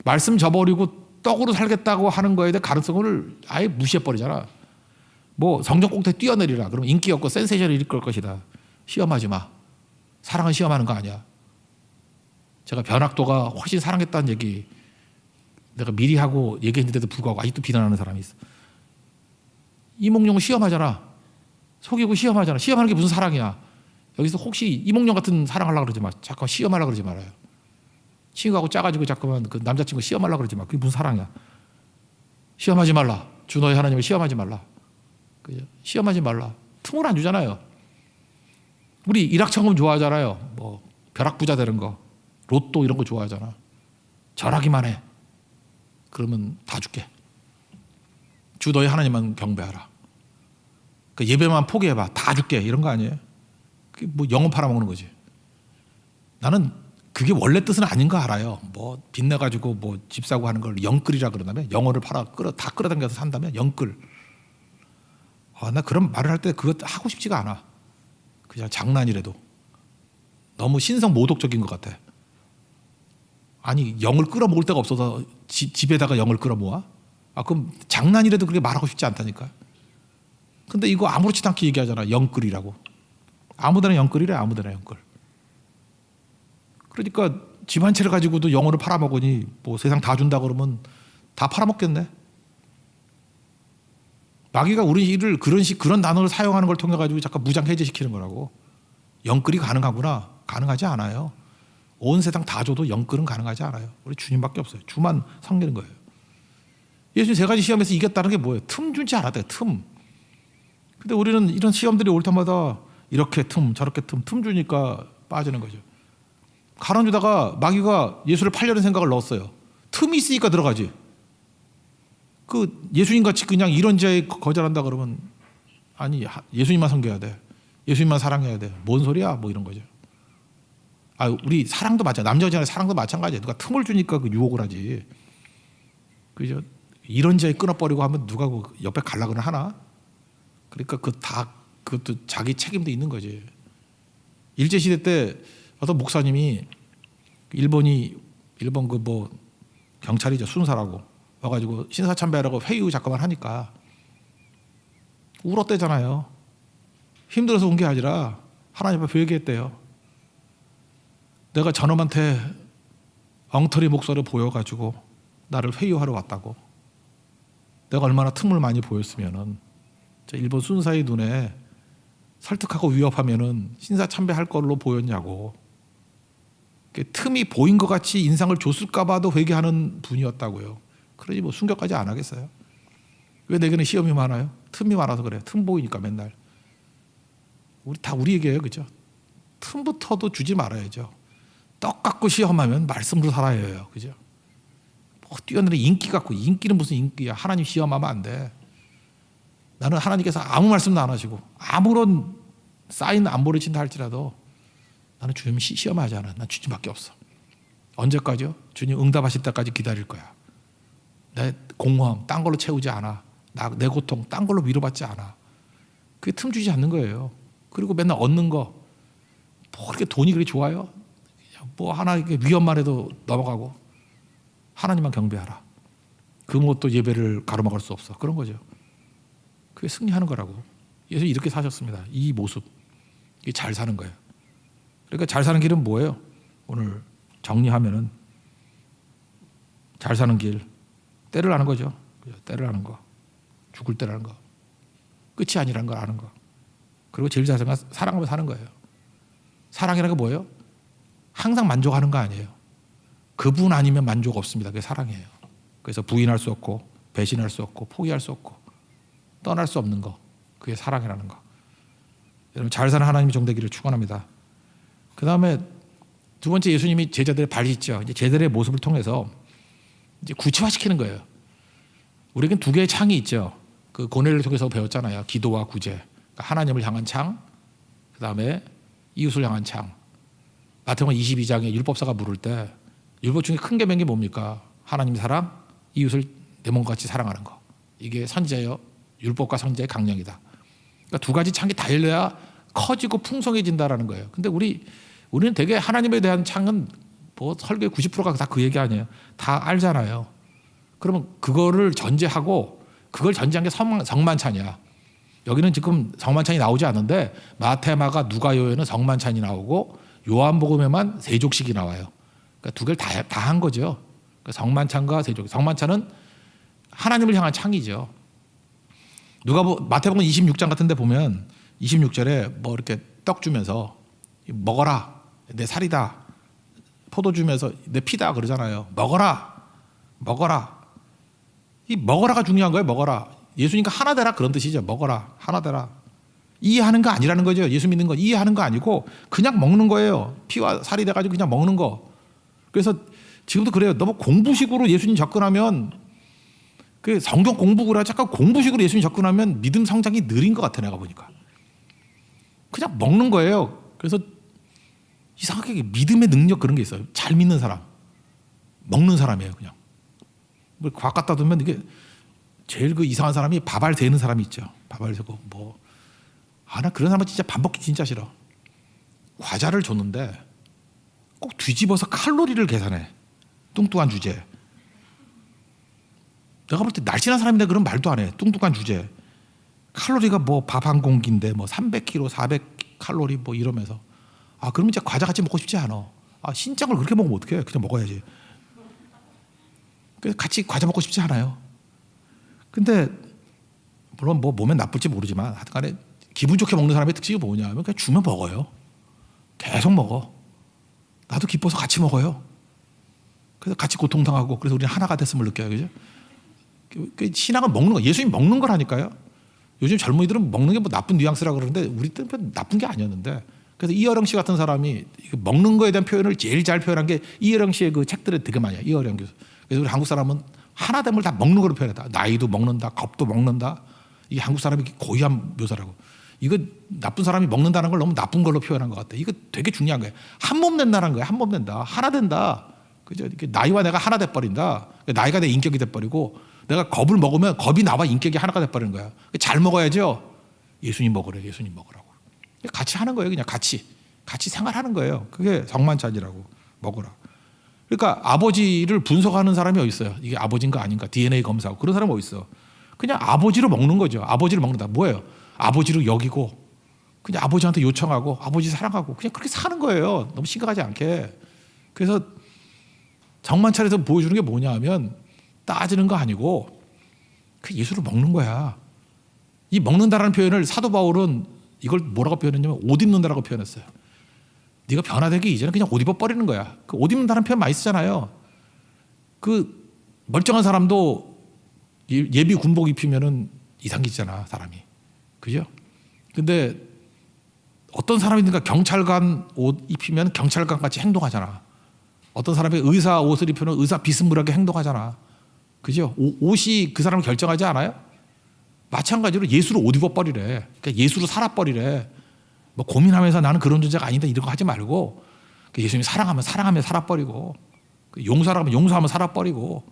Speaker 1: 말씀 저버리고 떡으로 살겠다고 하는 거에 대해 가능성을 아예 무시해버리잖아. 뭐 성적 꼭대 뛰어내리라. 그러면 인기 없고 센세이션을 일으킬 것이다. 시험하지 마. 사랑은 시험하는 거 아니야. 제가 변학도가 훨씬 사랑했다는 얘기 내가 미리 하고 얘기했는데도 불구하고 아직도 비난하는 사람이 있어. 이몽룡은 시험하잖아. 속이고 시험하잖아. 시험하는 게 무슨 사랑이야. 여기서 혹시 이몽룡 같은 사랑하려고 그러지 마. 잠깐 시험하려고 그러지 말아요. 친구하고 짜가지고 자꾸만 그 남자친구 시험하려고 그러지 마. 그게 무슨 사랑이야. 시험하지 말라. 주 너의 하나님을 시험하지 말라. 그죠? 시험하지 말라. 틈을 안 주잖아요. 우리 일확천금 좋아하잖아요. 뭐 벼락부자 되는 거. 로또 이런 거 좋아하잖아. 절하기만 해. 그러면 다 줄게. 주 너의 하나님만 경배하라. 그 예배만 포기해봐. 다 줄게. 이런 거 아니에요. 그게 뭐 영혼 팔아먹는 거지. 나는 그게 원래 뜻은 아닌 거 알아요. 뭐 빚내가지고 뭐 집 사고 하는 걸 영끌이라 그러다면 영혼을 다 끌어당겨서 산다면 영끌. 나 그런 말을 할 때 그거 하고 싶지가 않아. 그냥 장난이라도. 너무 신성 모독적인 것 같아. 아니 영을 끌어모을 데가 없어서 집에다가 영을 끌어모아? 그럼 장난이라도 그렇게 말하고 싶지 않다니까. 근데 이거 아무렇지도 않게 얘기하잖아. 영끌이라고. 아무데나 영끌이래. 아무데나 영끌. 그러니까 집 한 채를 가지고도 영혼을 팔아먹으니 뭐 세상 다 준다 그러면 다 팔아먹겠네. 마귀가 우리를 그런 단어를 사용하는 걸 통해 가지고 잠깐 무장해제시키는 거라고. 영끌이 가능하구나. 가능하지 않아요. 온 세상 다 줘도 영끌은 가능하지 않아요. 우리 주님밖에 없어요. 주만 섬기는 거예요. 예수님 세 가지 시험에서 이겼다는 게 뭐예요? 틈 주지 않았대요. 틈. 근데 우리는 이런 시험들이 올 때마다 이렇게 틈 저렇게 틈 주니까 빠지는 거죠. 가론유다가 마귀가 예수를 팔려는 생각을 넣었어요. 틈이 있으니까 들어가지. 그 예수님같이 그냥 이런 자에 거절한다 그러면 아니 예수님만 섬겨야 돼. 예수님만 사랑해야 돼. 뭔 소리야? 뭐 이런 거죠. 우리 사랑도 마찬가지. 남자 여자의 사랑도 마찬가지야. 누가 틈을 주니까 그 유혹을 하지. 그죠? 이런 자에 끊어버리고 하면 누가 그 옆에 갈라고는 하나? 그러니까 그것도 자기 책임도 있는 거지. 일제시대 때 어떤 목사님이 일본 그 뭐 경찰이죠. 순사라고 와가지고 신사참배하라고 회의 잠깐만 하니까 울었대잖아요. 힘들어서 온 게 아니라 하나님 앞에 얘기했대요. 내가 저놈한테 엉터리 목소리를 보여가지고 나를 회유하러 왔다고. 내가 얼마나 틈을 많이 보였으면은 일본 순사의 눈에 설득하고 위협하면은 신사참배할 걸로 보였냐고. 틈이 보인 것 같이 인상을 줬을까봐도 회개하는 분이었다고요. 그러니 뭐 순교까지 안 하겠어요. 왜 내게는 시험이 많아요? 틈이 많아서 그래요. 틈 보이니까 맨날. 우리 얘기예요, 그죠? 틈부터도 주지 말아야죠. 떡 갖고 시험하면 말씀으로 살아야 해요, 그죠? 뭐 뛰어내는 인기 갖고 인기는 무슨 인기야? 하나님 시험하면 안 돼. 나는 하나님께서 아무 말씀도 안 하시고 아무런 사인 안 보내신다 할지라도 나는 주님 시험하지 않아. 난 주님밖에 없어. 언제까지요? 주님 응답하실 때까지 기다릴 거야. 내 공허함 딴 걸로 채우지 않아. 내 고통 딴 걸로 위로받지 않아. 그게 틈 주지 않는 거예요. 그리고 맨날 얻는 거 뭐 그렇게 돈이 그렇게 좋아요? 뭐 하나 위험만 해도 넘어가고 하나님만 경배하라. 그 뭣도 예배를 가로막을 수 없어. 그런 거죠. 그게 승리하는 거라고. 예수 이렇게 사셨습니다. 이 모습. 이게 잘 사는 거예요. 그러니까 잘 사는 길은 뭐예요? 오늘 정리하면은 잘 사는 길. 때를 아는 거죠. 때를 아는 거. 죽을 때라는 거. 끝이 아니라는 걸 아는 거. 그리고 제일 잘 사랑하며 사는 거예요. 사랑이라는 게 뭐예요? 항상 만족하는 거 아니에요. 그분 아니면 만족 없습니다. 그게 사랑이에요. 그래서 부인할 수 없고 배신할 수 없고 포기할 수 없고 떠날 수 없는 거. 그게 사랑이라는 거. 여러분 잘 사는 하나님의 종되기를 축원합니다. 그 다음에 두 번째 예수님이 제자들의 발휘죠. 이제 제자들의 모습을 통해서 이제 구체화시키는 거예요. 우리에겐 두 개의 창이 있죠. 그 고넬을 통해서 배웠잖아요. 기도와 구제. 그러니까 하나님을 향한 창, 그 다음에 이웃을 향한 창. 마태복음 22장에 율법사가 물을 때 율법 중에 큰 계명이 뭡니까? 하나님 사랑, 이웃을 내 몸과 같이 사랑하는 거. 이게 선지자여 율법과 선지자의 강령이다. 그러니까 두 가지 창이 다 열려야 커지고 풍성해진다라는 거예요. 근데 우리는 되게 하나님에 대한 창은 뭐 설교의 90%가 다 그 얘기 아니에요. 다 알잖아요. 그러면 그거를 전제하고 그걸 전제한 게 성만찬이야. 여기는 지금 성만찬이 나오지 않는데 마태, 마가, 누가요에는 성만찬이 나오고 요한복음에만 세족식이 나와요. 그러니까 두 개를 다 한 거죠. 그러니까 성만찬과 세족. 성만찬은 하나님을 향한 창이죠. 마태복음 26장 같은 데 보면 26절에 뭐 이렇게 떡 주면서 먹어라. 내 살이다. 포도 주면서 내 피다 그러잖아요. 먹어라. 이 먹어라가 중요한 거예요. 먹어라. 예수님과 하나 되라 그런 뜻이죠. 먹어라. 하나 되라. 이해하는 거 아니라는 거죠. 예수 믿는 거 이해하는 거 아니고 그냥 먹는 거예요. 피와 살이 돼가지고 그냥 먹는 거. 그래서 지금도 그래요. 너무 공부식으로 예수님 접근하면 그 성경 공부라 잠깐 공부식으로 예수님 접근하면 믿음 성장이 느린 것 같아 내가 보니까. 그냥 먹는 거예요. 그래서 이상하게 믿음의 능력 그런 게 있어요. 잘 믿는 사람. 먹는 사람이에요. 그냥. 뭐 과학 갖다 두면 이게 제일 그 이상한 사람이 밥알 되는 사람이 있죠. 밥알 되고 뭐. 나 그런 사람은 진짜 밥 먹기 진짜 싫어. 과자를 줬는데 꼭 뒤집어서 칼로리를 계산해. 뚱뚱한 주제. 내가 볼 때 날씬한 사람인데 그런 말도 안 해. 뚱뚱한 주제. 칼로리가 뭐 밥 한 공기인데 뭐 300kcal, 400칼로리 뭐 이러면서 그러면 진짜 과자 같이 먹고 싶지 않아. 신장을 그렇게 먹으면 어떡해. 그냥 먹어야지. 그래서 같이 과자 먹고 싶지 않아요. 근데 물론 뭐 몸에 나쁠지 모르지만 하여튼간에 기분 좋게 먹는 사람의 특징이 뭐냐면 그냥 주면 먹어요. 계속 먹어. 나도 기뻐서 같이 먹어요. 그래서 같이 고통당하고 그래서 우리는 하나가 됐음을 느껴요. 그죠? 그 신앙은 먹는 거, 예수님 먹는 거라니까요. 요즘 젊은이들은 먹는 게 뭐 나쁜 뉘앙스라 그러는데 우리 때는 나쁜 게 아니었는데. 그래서 이어령 씨 같은 사람이 먹는 거에 대한 표현을 제일 잘 표현한 게 이어령 씨의 그 책들에 되게 많이 해요. 이어령 교수. 그래서 우리 한국 사람은 하나됨을 다 먹는 거로 표현했다. 나이도 먹는다, 겁도 먹는다. 이게 한국 사람이 고유한 묘사라고. 이거 나쁜 사람이 먹는다는 걸 너무 나쁜 걸로 표현한 것 같아. 이거 되게 중요한 거예요. 한 몸 된다는 거예요. 한 몸 된다. 하나 된다. 그죠? 나이와 내가 하나 돼버린다. 나이가 내 인격이 돼버리고 내가 겁을 먹으면 겁이 나와 인격이 하나가 돼버리는 거야. 잘 먹어야죠. 예수님 먹으래. 예수님 먹으라고. 같이 하는 거예요. 그냥 같이 생활하는 거예요. 그게 성만찬이라고. 먹으라. 그러니까 아버지를 분석하는 사람이 어디 있어요? 이게 아버지인가 아닌가 DNA 검사하고 그런 사람이 어디 있어? 그냥 아버지로 먹는 거죠. 아버지를 먹는다. 뭐예요? 아버지로 여기고 그냥 아버지한테 요청하고 아버지 사랑하고 그냥 그렇게 사는 거예요. 너무 심각하지 않게. 그래서 정만찬에서 보여주는 게 뭐냐 하면 따지는 거 아니고 그 예수를 먹는 거야. 이 먹는다라는 표현을 사도 바울은 이걸 뭐라고 표현했냐면 옷 입는다라고 표현했어요. 네가 변화되기 이전에 그냥 옷 입어버리는 거야. 그 옷 입는다는 표현 많이 쓰잖아요. 그 멀쩡한 사람도 예비 군복 입히면은 이상해지잖아 사람이. 그죠? 근데 어떤 사람이든가 경찰관 옷 입히면 경찰관 같이 행동하잖아. 어떤 사람이 의사 옷을 입히면 의사 비스무리하게 행동하잖아. 그죠? 옷이 그 사람을 결정하지 않아요? 마찬가지로 예수로 옷 입어버리래. 그러니까 예수로 살아버리래. 뭐 고민하면서 나는 그런 존재가 아닌데 이런 거 하지 말고 예수님이 사랑하면 살아버리고 용서하면 용서하면 살아버리고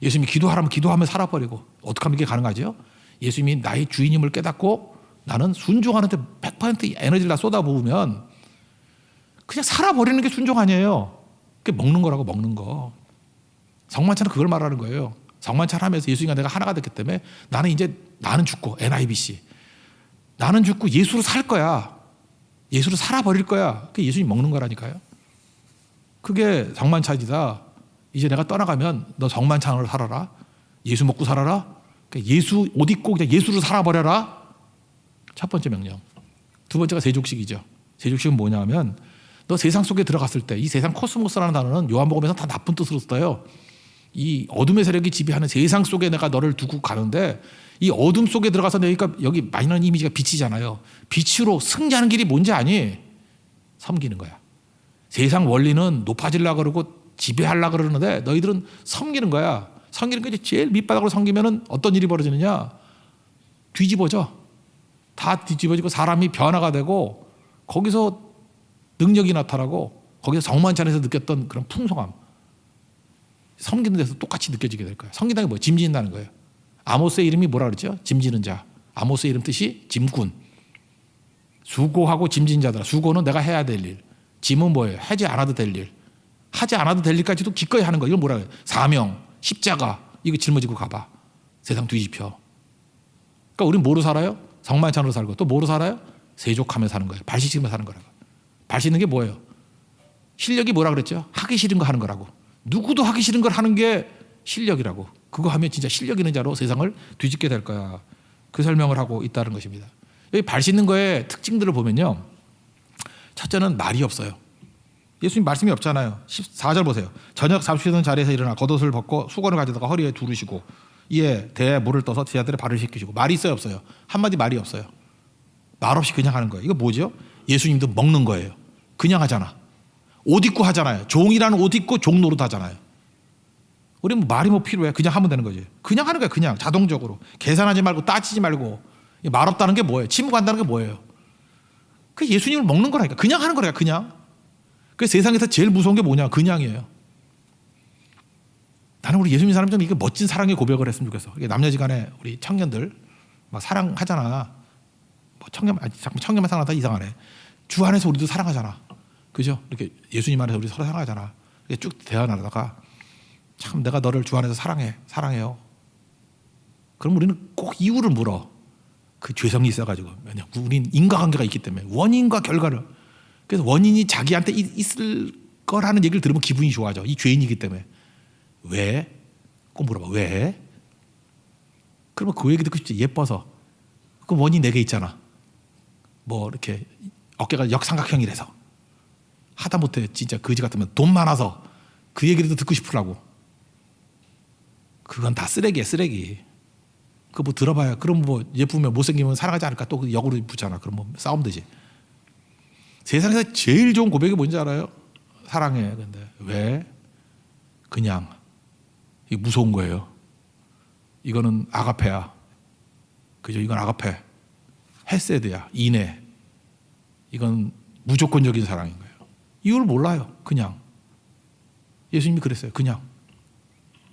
Speaker 1: 예수님이 기도하라면 기도하면 살아버리고 어떻게 하면 이게 가능하죠? 예수님이 나의 주인임을 깨닫고 나는 순종하는데 100% 에너지를 다 쏟아부으면 그냥 살아버리는 게 순종 아니에요. 그게 먹는 거라고 먹는 거. 성만찬은 그걸 말하는 거예요. 성만찬 하면서 예수님과 내가 하나가 됐기 때문에 나는 죽고 NIBC 나는 죽고 예수로 살 거야. 예수로 살아버릴 거야. 그게 예수님 먹는 거라니까요. 그게 성만찬이다. 이제 내가 떠나가면 너 성만찬으로 살아라. 예수 먹고 살아라. 예수 옷 입고 그냥 예수로 살아버려라. 첫 번째 명령. 두 번째가 세족식이죠. 세족식은 뭐냐면 너 세상 속에 들어갔을 때 이 세상 코스모스라는 단어는 요한복음에서 다 나쁜 뜻으로 써요. 이 어둠의 세력이 지배하는 세상 속에 내가 너를 두고 가는데 이 어둠 속에 들어가서 내가 여기 많이 나는 이미지가 빛이잖아요. 빛으로 승리하는 길이 뭔지 아니? 섬기는 거야. 세상 원리는 높아지려고 그러고 지배하려고 그러는데 너희들은 섬기는 거야. 섬기는 게 제일 밑바닥으로 섬기면 어떤 일이 벌어지느냐? 뒤집어져. 다 뒤집어지고 사람이 변화가 되고 거기서 능력이 나타나고 거기서 성만찬에서 느꼈던 그런 풍성함 섬기는 데서 똑같이 느껴지게 될 거예요. 섬긴다는 게 뭐예요? 짐진다는 거예요. 아모스의 이름이 뭐라 그랬죠? 짐지는 자. 아모스의 이름 뜻이 짐꾼. 수고하고 짐진 자들아. 수고는 내가 해야 될 일. 짐은 뭐예요? 하지 않아도 될 일. 하지 않아도 될 일까지도 기꺼이 하는 거. 이걸 뭐라 해요? 사명, 십자가. 이거 짊어지고 가봐. 세상 뒤집혀. 그러니까 우리는 뭐로 살아요? 성만찬으로 살고 또 뭐로 살아요? 세족하며 사는 거예요. 발 씻으며 사는 거라고. 발 씻는 게 뭐예요? 실력이 뭐라 그랬죠? 하기 싫은 거 하는 거라고. 누구도 하기 싫은 걸 하는 게 실력이라고. 그거 하면 진짜 실력 있는 자로 세상을 뒤집게 될 거야. 그 설명을 하고 있다는 것입니다. 여기 발 씻는 거의 특징들을 보면요. 첫째는 말이 없어요. 예수님 말씀이 없잖아요. 14절 보세요. 저녁 잡수시던 자리에서 일어나 겉옷을 벗고 수건을 가져다가 허리에 두르시고 이에 대에 물을 떠서 제자들의 발을 씻기시고. 말이 있어요, 없어요? 한마디 말이 없어요. 말 없이 그냥 하는 거예요. 이거 뭐죠? 예수님도 먹는 거예요. 그냥 하잖아. 옷 입고 하잖아요. 종이라는 옷 입고 종 노릇 하잖아요. 우리는 말이 뭐 필요해? 그냥 하면 되는 거지. 그냥 하는 거야. 그냥 자동적으로. 계산하지 말고 따지지 말고. 말 없다는 게 뭐예요? 침묵한다는 게 뭐예요? 그 예수님을 먹는 거라니까. 그냥 하는 거라니까. 그냥. 그 세상에서 제일 무서운 게 뭐냐? 그냥이에요. 나는 우리 예수님 사람 좀 이게 멋진 사랑의 고백을 했으면 좋겠어. 남녀지간에 우리 청년들 막 사랑하잖아. 뭐 청년만 사랑하다 이상하네. 주 안에서 우리도 사랑하잖아. 그죠? 이렇게 예수님 안에서 우리 서로 사랑하잖아. 이렇게 쭉 대화 나누다가 참 내가 너를 주 안에서 사랑해요. 그럼 우리는 꼭 이유를 물어. 그 죄성이 있어가지고. 왜냐? 우린 인과관계가 있기 때문에 원인과 결과를. 그래서 원인이 자기한테 있을 거라는 얘기를 들으면 기분이 좋아져. 이 죄인이기 때문에. 왜? 꼭 물어봐. 왜? 그러면 그 얘기 듣고 싶지. 예뻐서. 그 원인 4개 있잖아. 뭐 이렇게 어깨가 역삼각형이라서. 하다못해 진짜 거지 같으면 돈 많아서 그 얘기를 듣고 싶으라고. 그건 다 쓰레기야, 쓰레기. 그거 뭐 들어봐야. 그럼 뭐 예쁘면 못생기면 사랑하지 않을까? 또 그 역으로 붙잖아. 그럼 뭐 싸우면 되지. 세상에서 제일 좋은 고백이 뭔지 알아요? 사랑해. 근데 왜? 그냥. 이게 무서운 거예요. 이거는 아가페야. 그죠? 이건 아가페. 헤세드야. 인애. 이건 무조건적인 사랑인 거예요. 이유를 몰라요. 그냥. 예수님이 그랬어요. 그냥.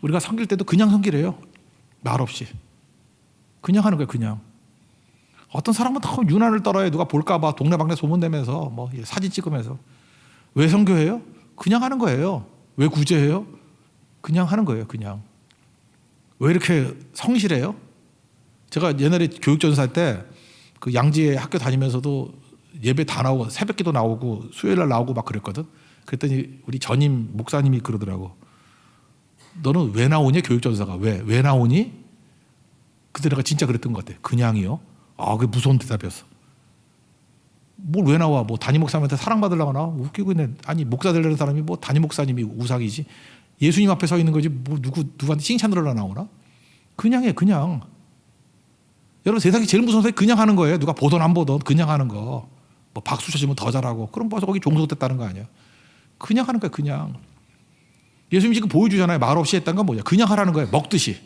Speaker 1: 우리가 섬길 때도 그냥 섬기래요. 말 없이. 그냥 하는 거예요. 그냥. 어떤 사람은 더 유난을 떨어요. 누가 볼까 봐 동네방네 소문내면서 뭐 사진 찍으면서. 왜 선교해요? 그냥 하는 거예요. 왜 구제해요? 그냥 하는 거예요. 그냥. 왜 이렇게 성실해요? 제가 옛날에 교육전사 할 때 그 양지에 학교 다니면서도 예배 다 나오고 새벽기도 나오고 수요일날 나오고 막 그랬거든. 그랬더니 우리 전임 목사님이 그러더라고. 너는 왜 나오냐? 교육전사가. 왜 나오니? 그때 내가 진짜 그랬던 것 같아. 그냥이요? 아, 그게 무서운 대답이었어. 뭘 왜 나와? 뭐 담임 목사님한테 사랑받으려고 나와? 웃기고 있네. 아니 목사 되려는 사람이 뭐 담임 목사님이 우상이지. 예수님 앞에 서 있는 거지 뭐 누구한테 칭찬 들으려 나오나? 그냥 해. 그냥. 여러분 세상에 제일 무서운 소리 그냥 하는 거예요. 누가 보던 안 보던 그냥 하는 거. 뭐 박수 쳐주면 더 잘하고. 그럼 벌써 거기 종속됐다는 거 아니야. 그냥 하는 거야. 그냥. 예수님이 지금 보여주잖아요. 말 없이 했다는 건 뭐냐. 그냥 하라는 거예요. 먹듯이.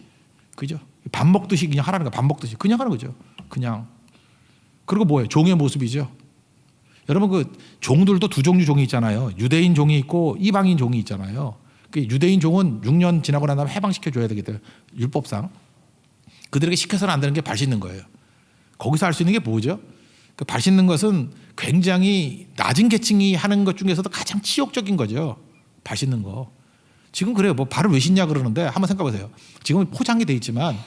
Speaker 1: 그죠? 밥 먹듯이 그냥 하라는 거야. 밥 먹듯이. 그냥 하는 거죠. 그냥. 그리고 뭐예요? 종의 모습이죠. 여러분 그 종들도 두 종류 종이 있잖아요. 유대인 종이 있고 이방인 종이 있잖아요. 그 유대인 종은 6년 지나고 난 다음에 해방시켜줘야 되기 때문에 율법상. 그들에게 시켜서는 안 되는 게 발 씻는 거예요. 거기서 할 수 있는 게 뭐죠? 그 발 씻는 것은 굉장히 낮은 계층이 하는 것 중에서도 가장 치욕적인 거죠. 발 씻는 거. 지금 그래요. 뭐 발을 왜 씻냐 그러는데 한번 생각해 보세요. 지금 포장이 돼 있지만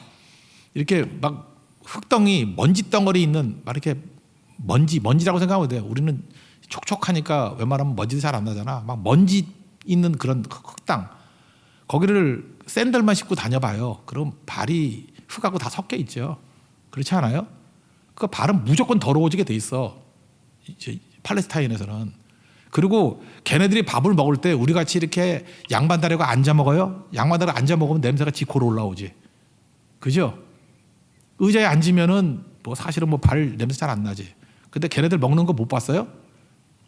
Speaker 1: 이렇게 막 흙덩이, 먼지 덩어리 있는 막 이렇게 먼지라고 생각하면 돼요. 우리는 촉촉하니까 웬만하면 먼지도 잘 안 나잖아. 막 먼지 있는 그런 흙땅. 거기를 샌들만 신고 다녀봐요. 그럼 발이 흙하고 다 섞여 있죠. 그렇지 않아요? 그 발은 무조건 더러워지게 돼 있어. 이제 팔레스타인에서는. 그리고 걔네들이 밥을 먹을 때 우리 같이 이렇게 양반 다리가 앉아 먹어요? 양반 다리가 앉아 먹으면 냄새가 지코로 올라오지. 그죠? 의자에 앉으면은 뭐 사실은 뭐 발 냄새 잘 안 나지. 근데 걔네들 먹는 거 못 봤어요?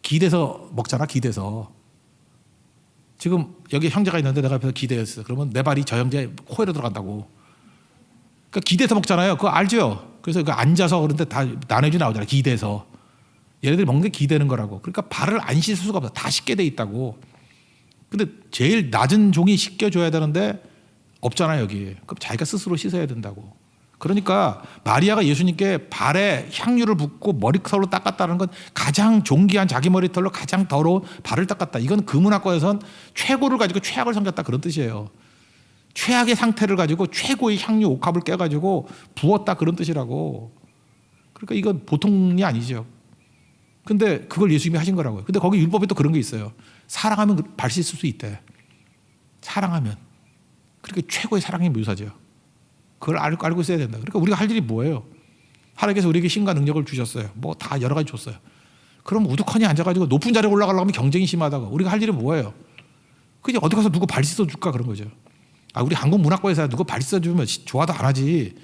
Speaker 1: 기대서 먹잖아. 기대서. 지금 여기 형제가 있는데 내가 옆에서 기대했어. 그러면 내 발이 저 형제 코에로 들어간다고. 그러니까 기대서 먹잖아요. 그거 알죠? 그래서 그 앉아서 그런데 다 나눠지 나오잖아요. 기대서. 얘네들이 먹는 게 기대는 거라고. 그러니까 발을 안 씻을 수가 없어. 다 씻게 돼 있다고. 근데 제일 낮은 종이 씻겨줘야 되는데 없잖아요 여기. 그럼 자기가 스스로 씻어야 된다고. 그러니까 마리아가 예수님께 발에 향유를 붓고 머리털로 닦았다는 건 가장 존귀한 자기 머리털로 가장 더러운 발을 닦았다. 이건 그 문화권에선 최고를 가지고 최악을 섬겼다 그런 뜻이에요. 최악의 상태를 가지고 최고의 향유 옥합을 깨가지고 부었다 그런 뜻이라고. 그러니까 이건 보통이 아니죠. 근데 그걸 예수님이 하신 거라고요. 근데 거기 율법에 또 그런 게 있어요. 사랑하면 발 씻을 수 있대. 사랑하면. 그렇게 최고의 사랑의 묘사죠. 그걸 알고 있어야 된다. 그러니까 우리가 할 일이 뭐예요? 하나님께서 우리에게 힘과 능력을 주셨어요. 뭐 다 여러 가지 줬어요. 그럼 우두커니 앉아가지고 높은 자리에 올라가려면 경쟁이 심하다고. 우리가 할 일이 뭐예요? 그냥 어디 가서 누구 발 씻어줄까 그런 거죠. 우리 한국 문화권에서 누구 발 씻어주면 좋아도 안 하지.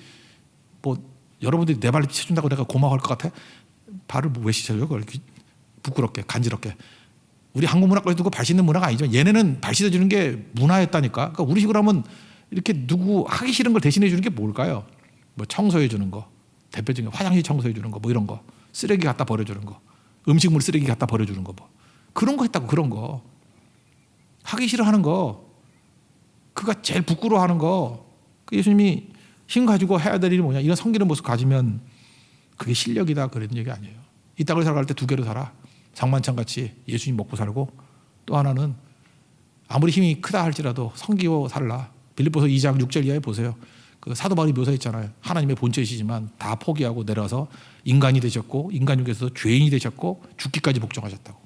Speaker 1: 뭐 여러분들이 내 발 씻어준다고 내가 고마워할 것 같아? 발을 뭐 왜 씻어줘요? 그걸 부끄럽게 간지럽게. 우리 한국 문화권에서 누구 발 씻는 문화가 아니죠. 얘네는 발 씻어주는 게 문화였다니까. 그러니까 우리 식으로 하면 이렇게 누구 하기 싫은 걸 대신해 주는 게 뭘까요? 뭐 청소해 주는 거, 대표적인 화장실 청소해 주는 거, 뭐 이런 거, 쓰레기 갖다 버려주는 거, 음식물 쓰레기 갖다 버려주는 거, 뭐 그런 거 했다고. 그런 거 하기 싫어하는 거, 그가 제일 부끄러워하는 거. 그 예수님이 힘 가지고 해야 될 일이 뭐냐? 이런 섬기는 모습 가지면 그게 실력이다 그런 얘기 아니에요. 이 땅을 살아갈 때 두 개로 살아. 장만찬 같이 예수님 먹고 살고, 또 하나는 아무리 힘이 크다 할지라도 섬기고 살라. 빌립보서 2장 6절 이하에 보세요. 그 사도 바울이 묘사했잖아요. 하나님의 본체이시지만 다 포기하고 내려와서 인간이 되셨고, 인간 중에서도 죄인이 되셨고, 죽기까지 복종하셨다고.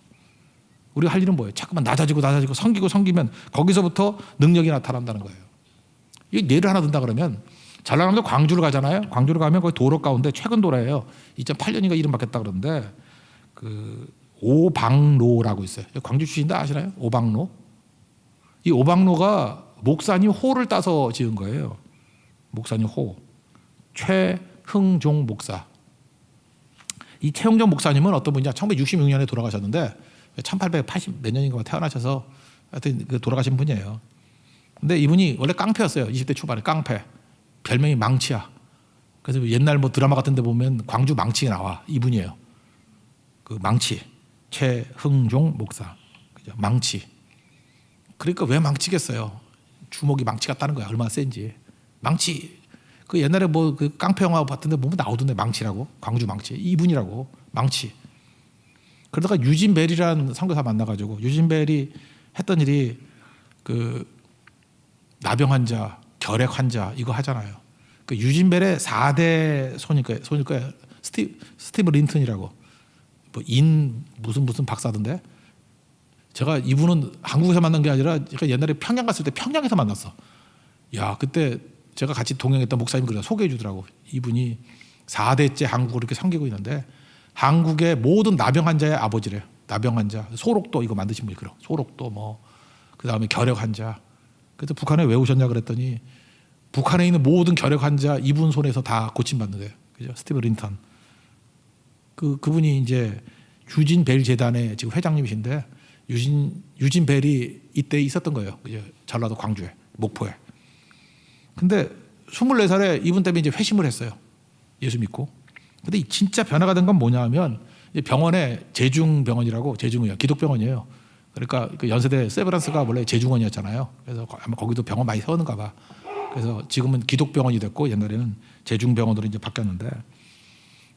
Speaker 1: 우리가 할 일은 뭐예요? 자꾸만 낮아지고 섬기면 거기서부터 능력이 나타난다는 거예요. 이 예를 하나 든다 그러면, 잘난 사람들 광주를 가잖아요. 광주를 가면 거기 도로 가운데 최근 도로예요. 2008년인가 이름 바뀌었다 그러는데 그 오방로라고 있어요. 광주 출신인데 아시나요? 오방로. 이 오방로가 목사님 호를 따서 지은 거예요. 목사님 호. 최흥종 목사. 이 최흥종 목사님은 어떤 분이냐? 1966년에 돌아가셨는데 1880 몇 년인가 태어나셔서 하여튼 돌아가신 분이에요. 근데 이분이 원래 깡패였어요. 20대 초반에 깡패. 별명이 망치야. 그래서 옛날 뭐 드라마 같은 데 보면 광주 망치 나와. 이분이에요. 그 망치. 최흥종 목사. 그죠? 망치. 그러니까 왜 망치겠어요? 주먹이 망치 같다는 거야. 얼마나 센지. 망치. 그 옛날에 뭐 그 깡패 영화 봤던데 보면 나오던데 망치라고. 광주 망치. 이분이라고. 망치. 그러다가 유진 벨이라는 선교사 만나가지고 유진 벨이 했던 일이 나병 환자, 결핵 환자 이거 하잖아요. 그 유진 벨의 4대 손일 거예요. 스티브 린턴이라고. 뭐 무슨 박사던데. 제가 이분은 한국에서 만난 게 아니라 제가 옛날에 평양 갔을 때 평양에서 만났어. 야, 그때 제가 같이 동행했던 목사님 그래서 소개해 주더라고. 이분이 4대째 한국을 이렇게 섬기고 있는데 한국의 모든 나병 환자의 아버지래요. 나병 환자, 소록도 이거 만드신 분이 그래요. 소록도 뭐 그다음에 결핵 환자. 그래서 북한에 왜 오셨냐 그랬더니 북한에 있는 모든 결핵 환자 이분 손에서 다 고침받는 거예요. 그죠? 스티브 린턴. 그분이 이제 유진 벨 재단의 지금 회장님이신데 유진 벨이 이때 있었던 거예요. 그죠? 전라도 광주에, 목포에. 근데 24살에 이분 때문에 이제 회심을 했어요. 예수 믿고. 근데 진짜 변화가 된 건 뭐냐 하면 병원에 제중병원이라고, 제중의학 기독병원이에요. 그러니까 그 연세대 세브란스가 원래 제중원이었잖아요. 그래서 아마 거기도 병원 많이 세우는가 봐. 그래서 지금은 기독병원이 됐고 옛날에는 제중병원으로 이제 바뀌었는데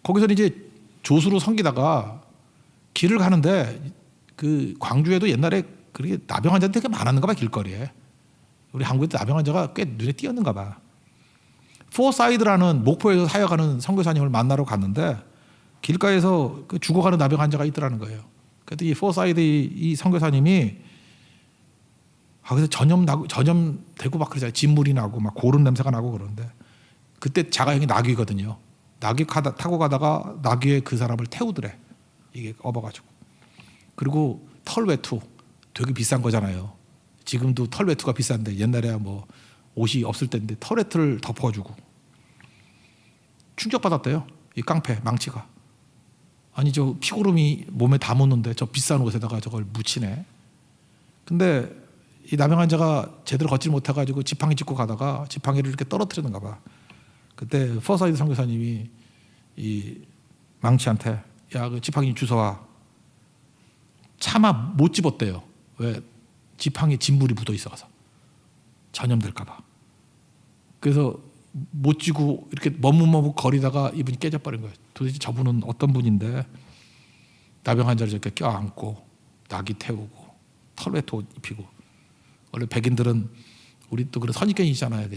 Speaker 1: 거기서 이제 조수로 섬기다가 길을 가는데 그 광주에도 옛날에 그렇게 나병 환자들 되게 많았는가 봐. 길거리에. 우리 한국에도 나병 환자가 꽤 눈에 띄었는가 봐. 포사이드라는 목포에서 사역하는 선교사님을 만나러 갔는데 길가에서 그 죽어가는 나병 환자가 있더라는 거예요. 그래서 이 포사이드 이 선교사님이 거기서 전염 되고 막 그러잖아요. 진물이 나고 막 고른 냄새가 나고 그러는데 그때 자가형이 나귀거든요. 나귀 타고 가다가 나귀에 그 사람을 태우더래. 이게 업어가지고. 그리고 털외투 되게 비싼 거잖아요. 지금도 털외투가 비싼데 옛날에야 뭐 옷이 없을 때인데 털외투를 덮어주고 충격받았대요. 이 깡패 망치가. 아니 저 피고름이 몸에 다 묻는데 저 비싼 옷에다가 저걸 묻히네. 근데 이 나병 환자가 제대로 걷질 못해가지고 지팡이 짚고 가다가 지팡이를 이렇게 떨어뜨리는가 봐. 그때 포사이드 선교사님이 이 망치한테 야 그 지팡이 주워와. 차마 못 집었대요. 왜? 지팡이에 진물이 묻어 있어서 전염될까 봐. 그래서 못 쥐고 이렇게 머뭇머뭇 거리다가 이분이 깨져버린 거예요. 도대체 저분은 어떤 분인데 나병 환자를 저렇게 껴안고 낙이 태우고 털외토 입히고. 원래 백인들은 우리 또 그런 선입견이 있잖아요.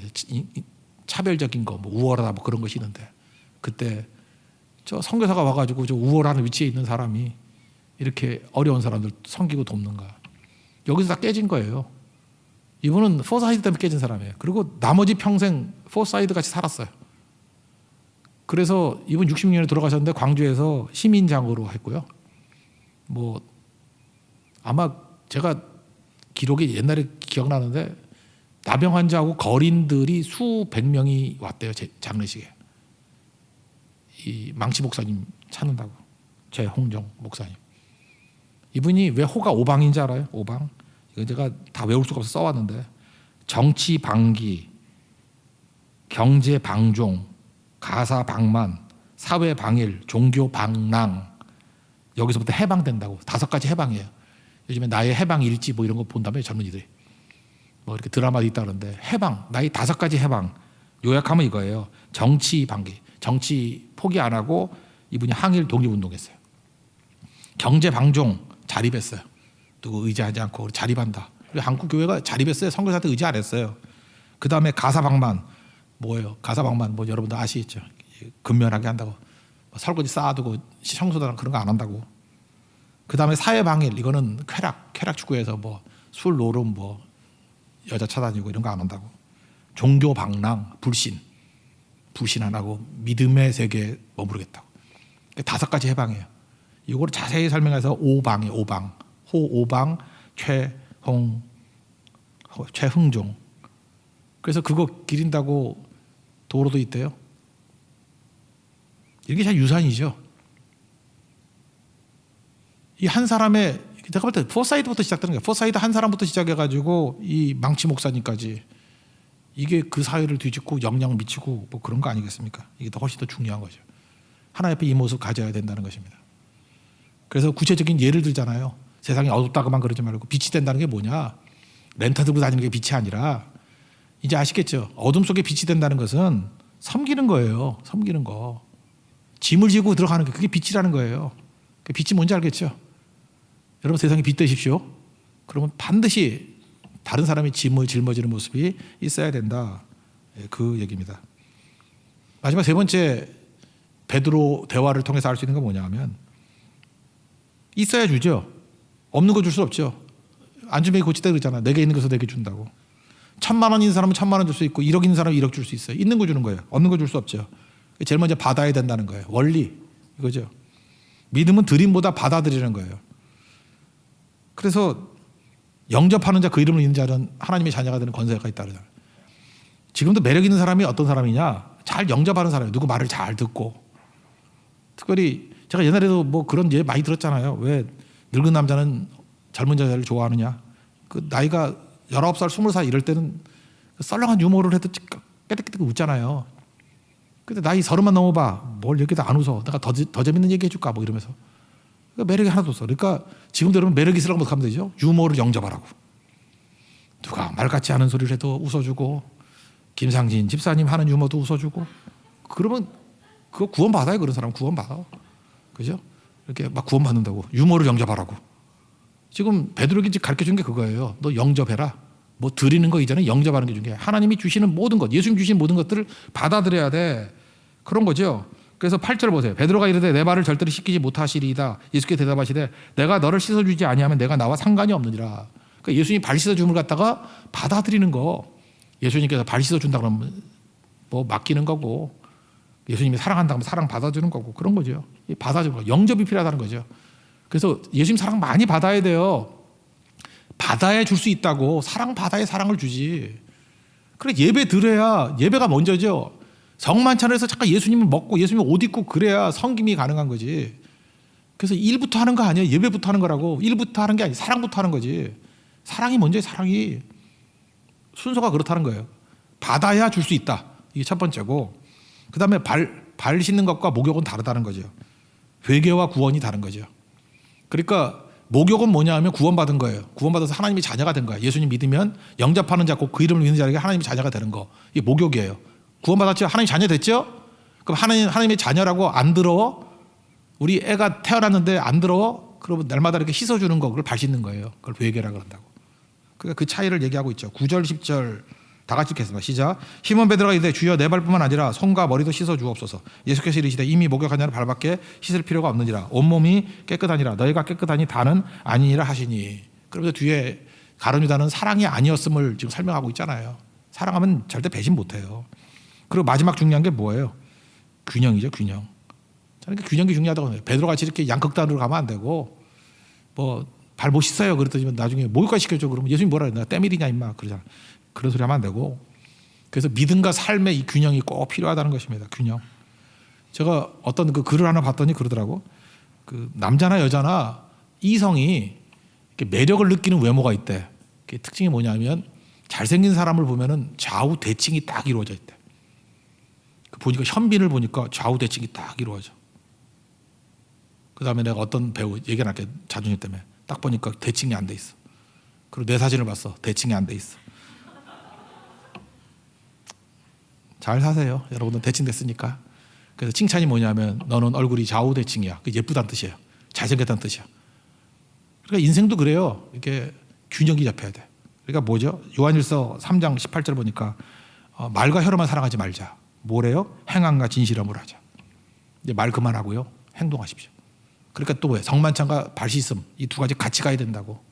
Speaker 1: 차별적인 거, 뭐 우월하다 뭐 그런 것이 있는데 그때 저 선교사가 와가지고 저 우월한 위치에 있는 사람이 이렇게 어려운 사람들 섬기고 돕는가. 여기서 다 깨진 거예요. 이분은 포사이드 때문에 깨진 사람이에요. 그리고 나머지 평생 포사이드 같이 살았어요. 그래서 이분 60년에 돌아가셨는데 광주에서 시민장으로 했고요. 뭐 아마 제가 기록이 옛날에 기억나는데 나병 환자하고 거린들이 수백 명이 왔대요. 제 장례식에. 이 망치 목사님 찾는다고. 최홍정 목사님. 이분이 왜 호가 오방인지 알아요? 오방. 이거 제가 다 외울 수가 없어서 써왔는데 정치 방기, 경제 방종, 가사 방만, 사회 방일, 종교 방랑. 여기서부터 해방된다고. 5가지 해방이에요. 요즘에 나의 해방 일지 뭐 이런 거 본다며 젊은이들이. 뭐 이렇게 드라마도 있다 그러는데 해방, 나의 5가지 해방. 요약하면 이거예요. 정치 방기. 정치 포기 안 하고 이분이 항일 독립운동했어요. 경제 방종 자립했어요. 누구 의지하지 않고 자립한다. 한국 교회가 자립했어요. 선교사한테 의지 안 했어요. 그 다음에 가사방만 뭐예요? 가사방만 뭐 여러분도 아시겠죠? 근면하게 한다고 뭐 설거지 쌓아두고 청소단 그런 거 안 한다고. 그 다음에 사회방일 이거는 쾌락 축구에서 뭐 술 노름 뭐 여자 차다니고 이런 거 안 한다고. 종교 방랑 불신 안 하고 믿음의 세계에 머무르겠다고. 5가지 해방이에요. 이걸 자세히 설명해서 오방이에요. 오방. 호오방 최흥종. 그래서 그거 기린다고 도로도 있대요. 이게 잘 유산이죠. 이 한 사람의 내가 볼 때 포사이드부터 시작되는 거예요. 포사이드 한 사람부터 시작해가지고 이 망치 목사님까지 이게 그 사회를 뒤집고 영향 미치고 뭐 그런 거 아니겠습니까? 이게 더 훨씬 더 중요한 거죠. 하나님 앞에 이 모습 가져야 된다는 것입니다. 그래서 구체적인 예를 들잖아요. 세상이 어둡다고만 그러지 말고 빛이 된다는 게 뭐냐? 랜턴 들고 다니는 게 빛이 아니라 이제 아시겠죠? 어둠 속에 빛이 된다는 것은 섬기는 거예요. 섬기는 거. 짐을 지고 들어가는 게 그게 빛이라는 거예요. 그 빛이 뭔지 알겠죠? 여러분 세상에 빛 되십시오. 그러면 반드시 다른 사람의 짐을 짊어지는 모습이 있어야 된다. 그 얘기입니다. 마지막 3번째 베드로 대화를 통해서 알 수 있는 건 뭐냐 하면 있어야 주죠. 없는 거 줄 수 없죠. 안 주면 고치다 그러잖아. 내게 있는 것을 내게 준다고. 1,000만 원인 사람은 1,000만 원 줄 수 있고 1억인 사람은 1억 줄 수 있어요. 있는 거 주는 거예요. 없는 거 줄 수 없죠. 제일 먼저 받아야 된다는 거예요. 원리 이거죠. 믿음은 드림보다 받아들이는 거예요. 그래서 영접하는 자 그 이름을 있는 자는 하나님의 자녀가 되는 권세가 있다 그러잖아요. 지금도 매력 있는 사람이 어떤 사람이냐? 잘 영접하는 사람이에요. 누구 말을 잘 듣고. 특별히 제가 옛날에도 뭐 그런 예 많이 들었잖아요. 왜 늙은 남자는 젊은 여자를 좋아하느냐? 그 나이가 19살, 20살 이럴 때는 썰렁한 유머를 해도 깨득깨득 웃잖아요. 근데 나이 30만 넘어봐. 뭘 여기다 안 웃어. 내가 더 재밌는 얘기 해줄까? 뭐 이러면서. 그러니까 매력이 하나도 없어. 그러니까 지금도 여러분 매력 있으라고 어떻게 하면 되죠? 유머를 영접하라고. 누가 말 같지 않은 소리를 해도 웃어주고 김상진 집사님 하는 유머도 웃어주고 그러면 그거 구원받아요. 그런 사람 구원받아. 그죠? 이렇게 막 구원받는다고. 유머를 영접하라고. 지금 베드로에게 가르쳐준 게 그거예요. 너 영접해라. 뭐 드리는 거 이전에 영접하는 게 중요해. 하나님이 주시는 모든 것, 예수님 주신 모든 것들을 받아들여야 돼. 그런 거죠. 그래서 8절 보세요. 베드로가 이르되 내 발을 절대로 씻기지 못하시리이다. 예수께 대답하시되 내가 너를 씻어주지 아니하면 내가 나와 상관이 없느니라. 그러니까 예수님이 발 씻어줌을 갖다가 받아들이는 거. 예수님께서 발 씻어준다 그러면 뭐 맡기는 거고 예수님이 사랑한다 그러면 사랑 받아주는 거고 그런 거죠. 받아주는 거. 영접이 필요하다는 거죠. 그래서 예수님 사랑 많이 받아야 돼요. 받아야 줄 수 있다고. 사랑 받아야 사랑을 주지. 그래 예배 드려야 예배가 먼저죠. 성만찬에서 잠깐 예수님을 먹고 예수님 옷 입고 그래야 성김이 가능한 거지. 그래서 일부터 하는 거 아니에요. 예배부터 하는 거라고. 일부터 하는 게 아니고 사랑부터 하는 거지. 사랑이 먼저예요. 사랑이. 순서가 그렇다는 거예요. 받아야 줄 수 있다. 이게 첫 번째고 그 다음에 발 씻는 것과 목욕은 다르다는 거죠. 회개와 구원이 다른 거죠. 그러니까 목욕은 뭐냐 하면 구원받은 거예요. 구원받아서 하나님의 자녀가 된 거야. 예수님 믿으면 영접하는 자, 꼭 그 이름을 믿는 자에게 하나님의 자녀가 되는 거. 이게 목욕이에요. 구원받았죠? 하나님 자녀 됐죠? 그럼 하나님의 자녀라고 안 들어? 우리 애가 태어났는데 안 들어? 그러면 날마다 이렇게 씻어주는 거, 그걸 밟는 거예요. 그걸 회개라 그런다고. 그러니까 그 차이를 얘기하고 있죠. 9절, 10절 다 같이 읽겠습니다. 시작. 시몬 베드로가 이르되 주여 내 발뿐만 아니라 손과 머리도 씻어 주옵소서. 예수께서 이르시되 이미 목욕한 자는 발밖에 씻을 필요가 없느니라. 온몸이 깨끗하니라. 너희가 깨끗하니 다는 아니니라 하시니. 그러면서 뒤에 가룟 유다는 사랑이 아니었음을 지금 설명하고 있잖아요. 사랑하면 절대 배신 못해요. 그리고 마지막 중요한 게 뭐예요? 균형이죠. 균형. 그러니까 균형이 중요하다고 해요. 베드로같이 이렇게 양극단으로 가면 안 되고 뭐 발 못 씻어요 그랬더니 나중에 목욕까지 시켜줘 그러면 예수님 뭐라 그래? 나 때밀이냐 임마 그러잖아. 그런 소리 하면 안 되고. 그래서 믿음과 삶의 이 균형이 꼭 필요하다는 것입니다. 균형. 제가 어떤 그 글을 하나 봤더니 그러더라고. 그 남자나 여자나 이성이 이렇게 매력을 느끼는 외모가 있대. 그 특징이 뭐냐면 잘생긴 사람을 보면은 좌우 대칭이 딱 이루어져 있대. 보니까 현빈을 보니까 좌우 대칭이 딱 이루어져. 그 다음에 내가 어떤 배우 얘기를 할게 자존심 때문에 딱 보니까 대칭이 안 돼 있어. 그리고 내 사진을 봤어. 대칭이 안 돼 있어. 잘 사세요. 여러분들 대칭됐으니까. 그래서 칭찬이 뭐냐면 너는 얼굴이 좌우 대칭이야. 예쁘다는 뜻이에요. 잘생겼다는 뜻이야. 그러니까 인생도 그래요. 이렇게 균형이 잡혀야 돼. 그러니까 뭐죠? 요한일서 3장 18절 보니까 말과 혀로만 사랑하지 말자. 뭐래요? 행함과 진실함으로 하자. 이제 말 그만하고요. 행동하십시오. 그러니까 또 뭐예요? 성만찬과 발씻음 이 두 가지 같이 가야 된다고.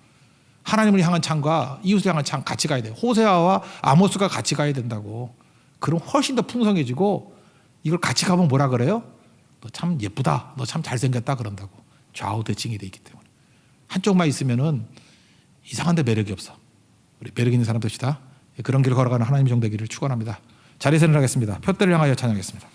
Speaker 1: 하나님을 향한 창과 이웃을 향한 창 같이 가야 돼요. 호세아와 아모스가 같이 가야 된다고. 그럼 훨씬 더 풍성해지고 이걸 같이 가면 뭐라 그래요? 너 참 예쁘다. 너 참 잘생겼다 그런다고. 좌우 대칭이 돼 있기 때문에. 한쪽만 있으면은 이상한데 매력이 없어. 우리 매력 있는 사람 됩시다. 그런 길을 걸어가는 하나님의 종 되기를 축원합니다. 자리에서 일어나겠습니다. 표대를 향하여 찬양하겠습니다.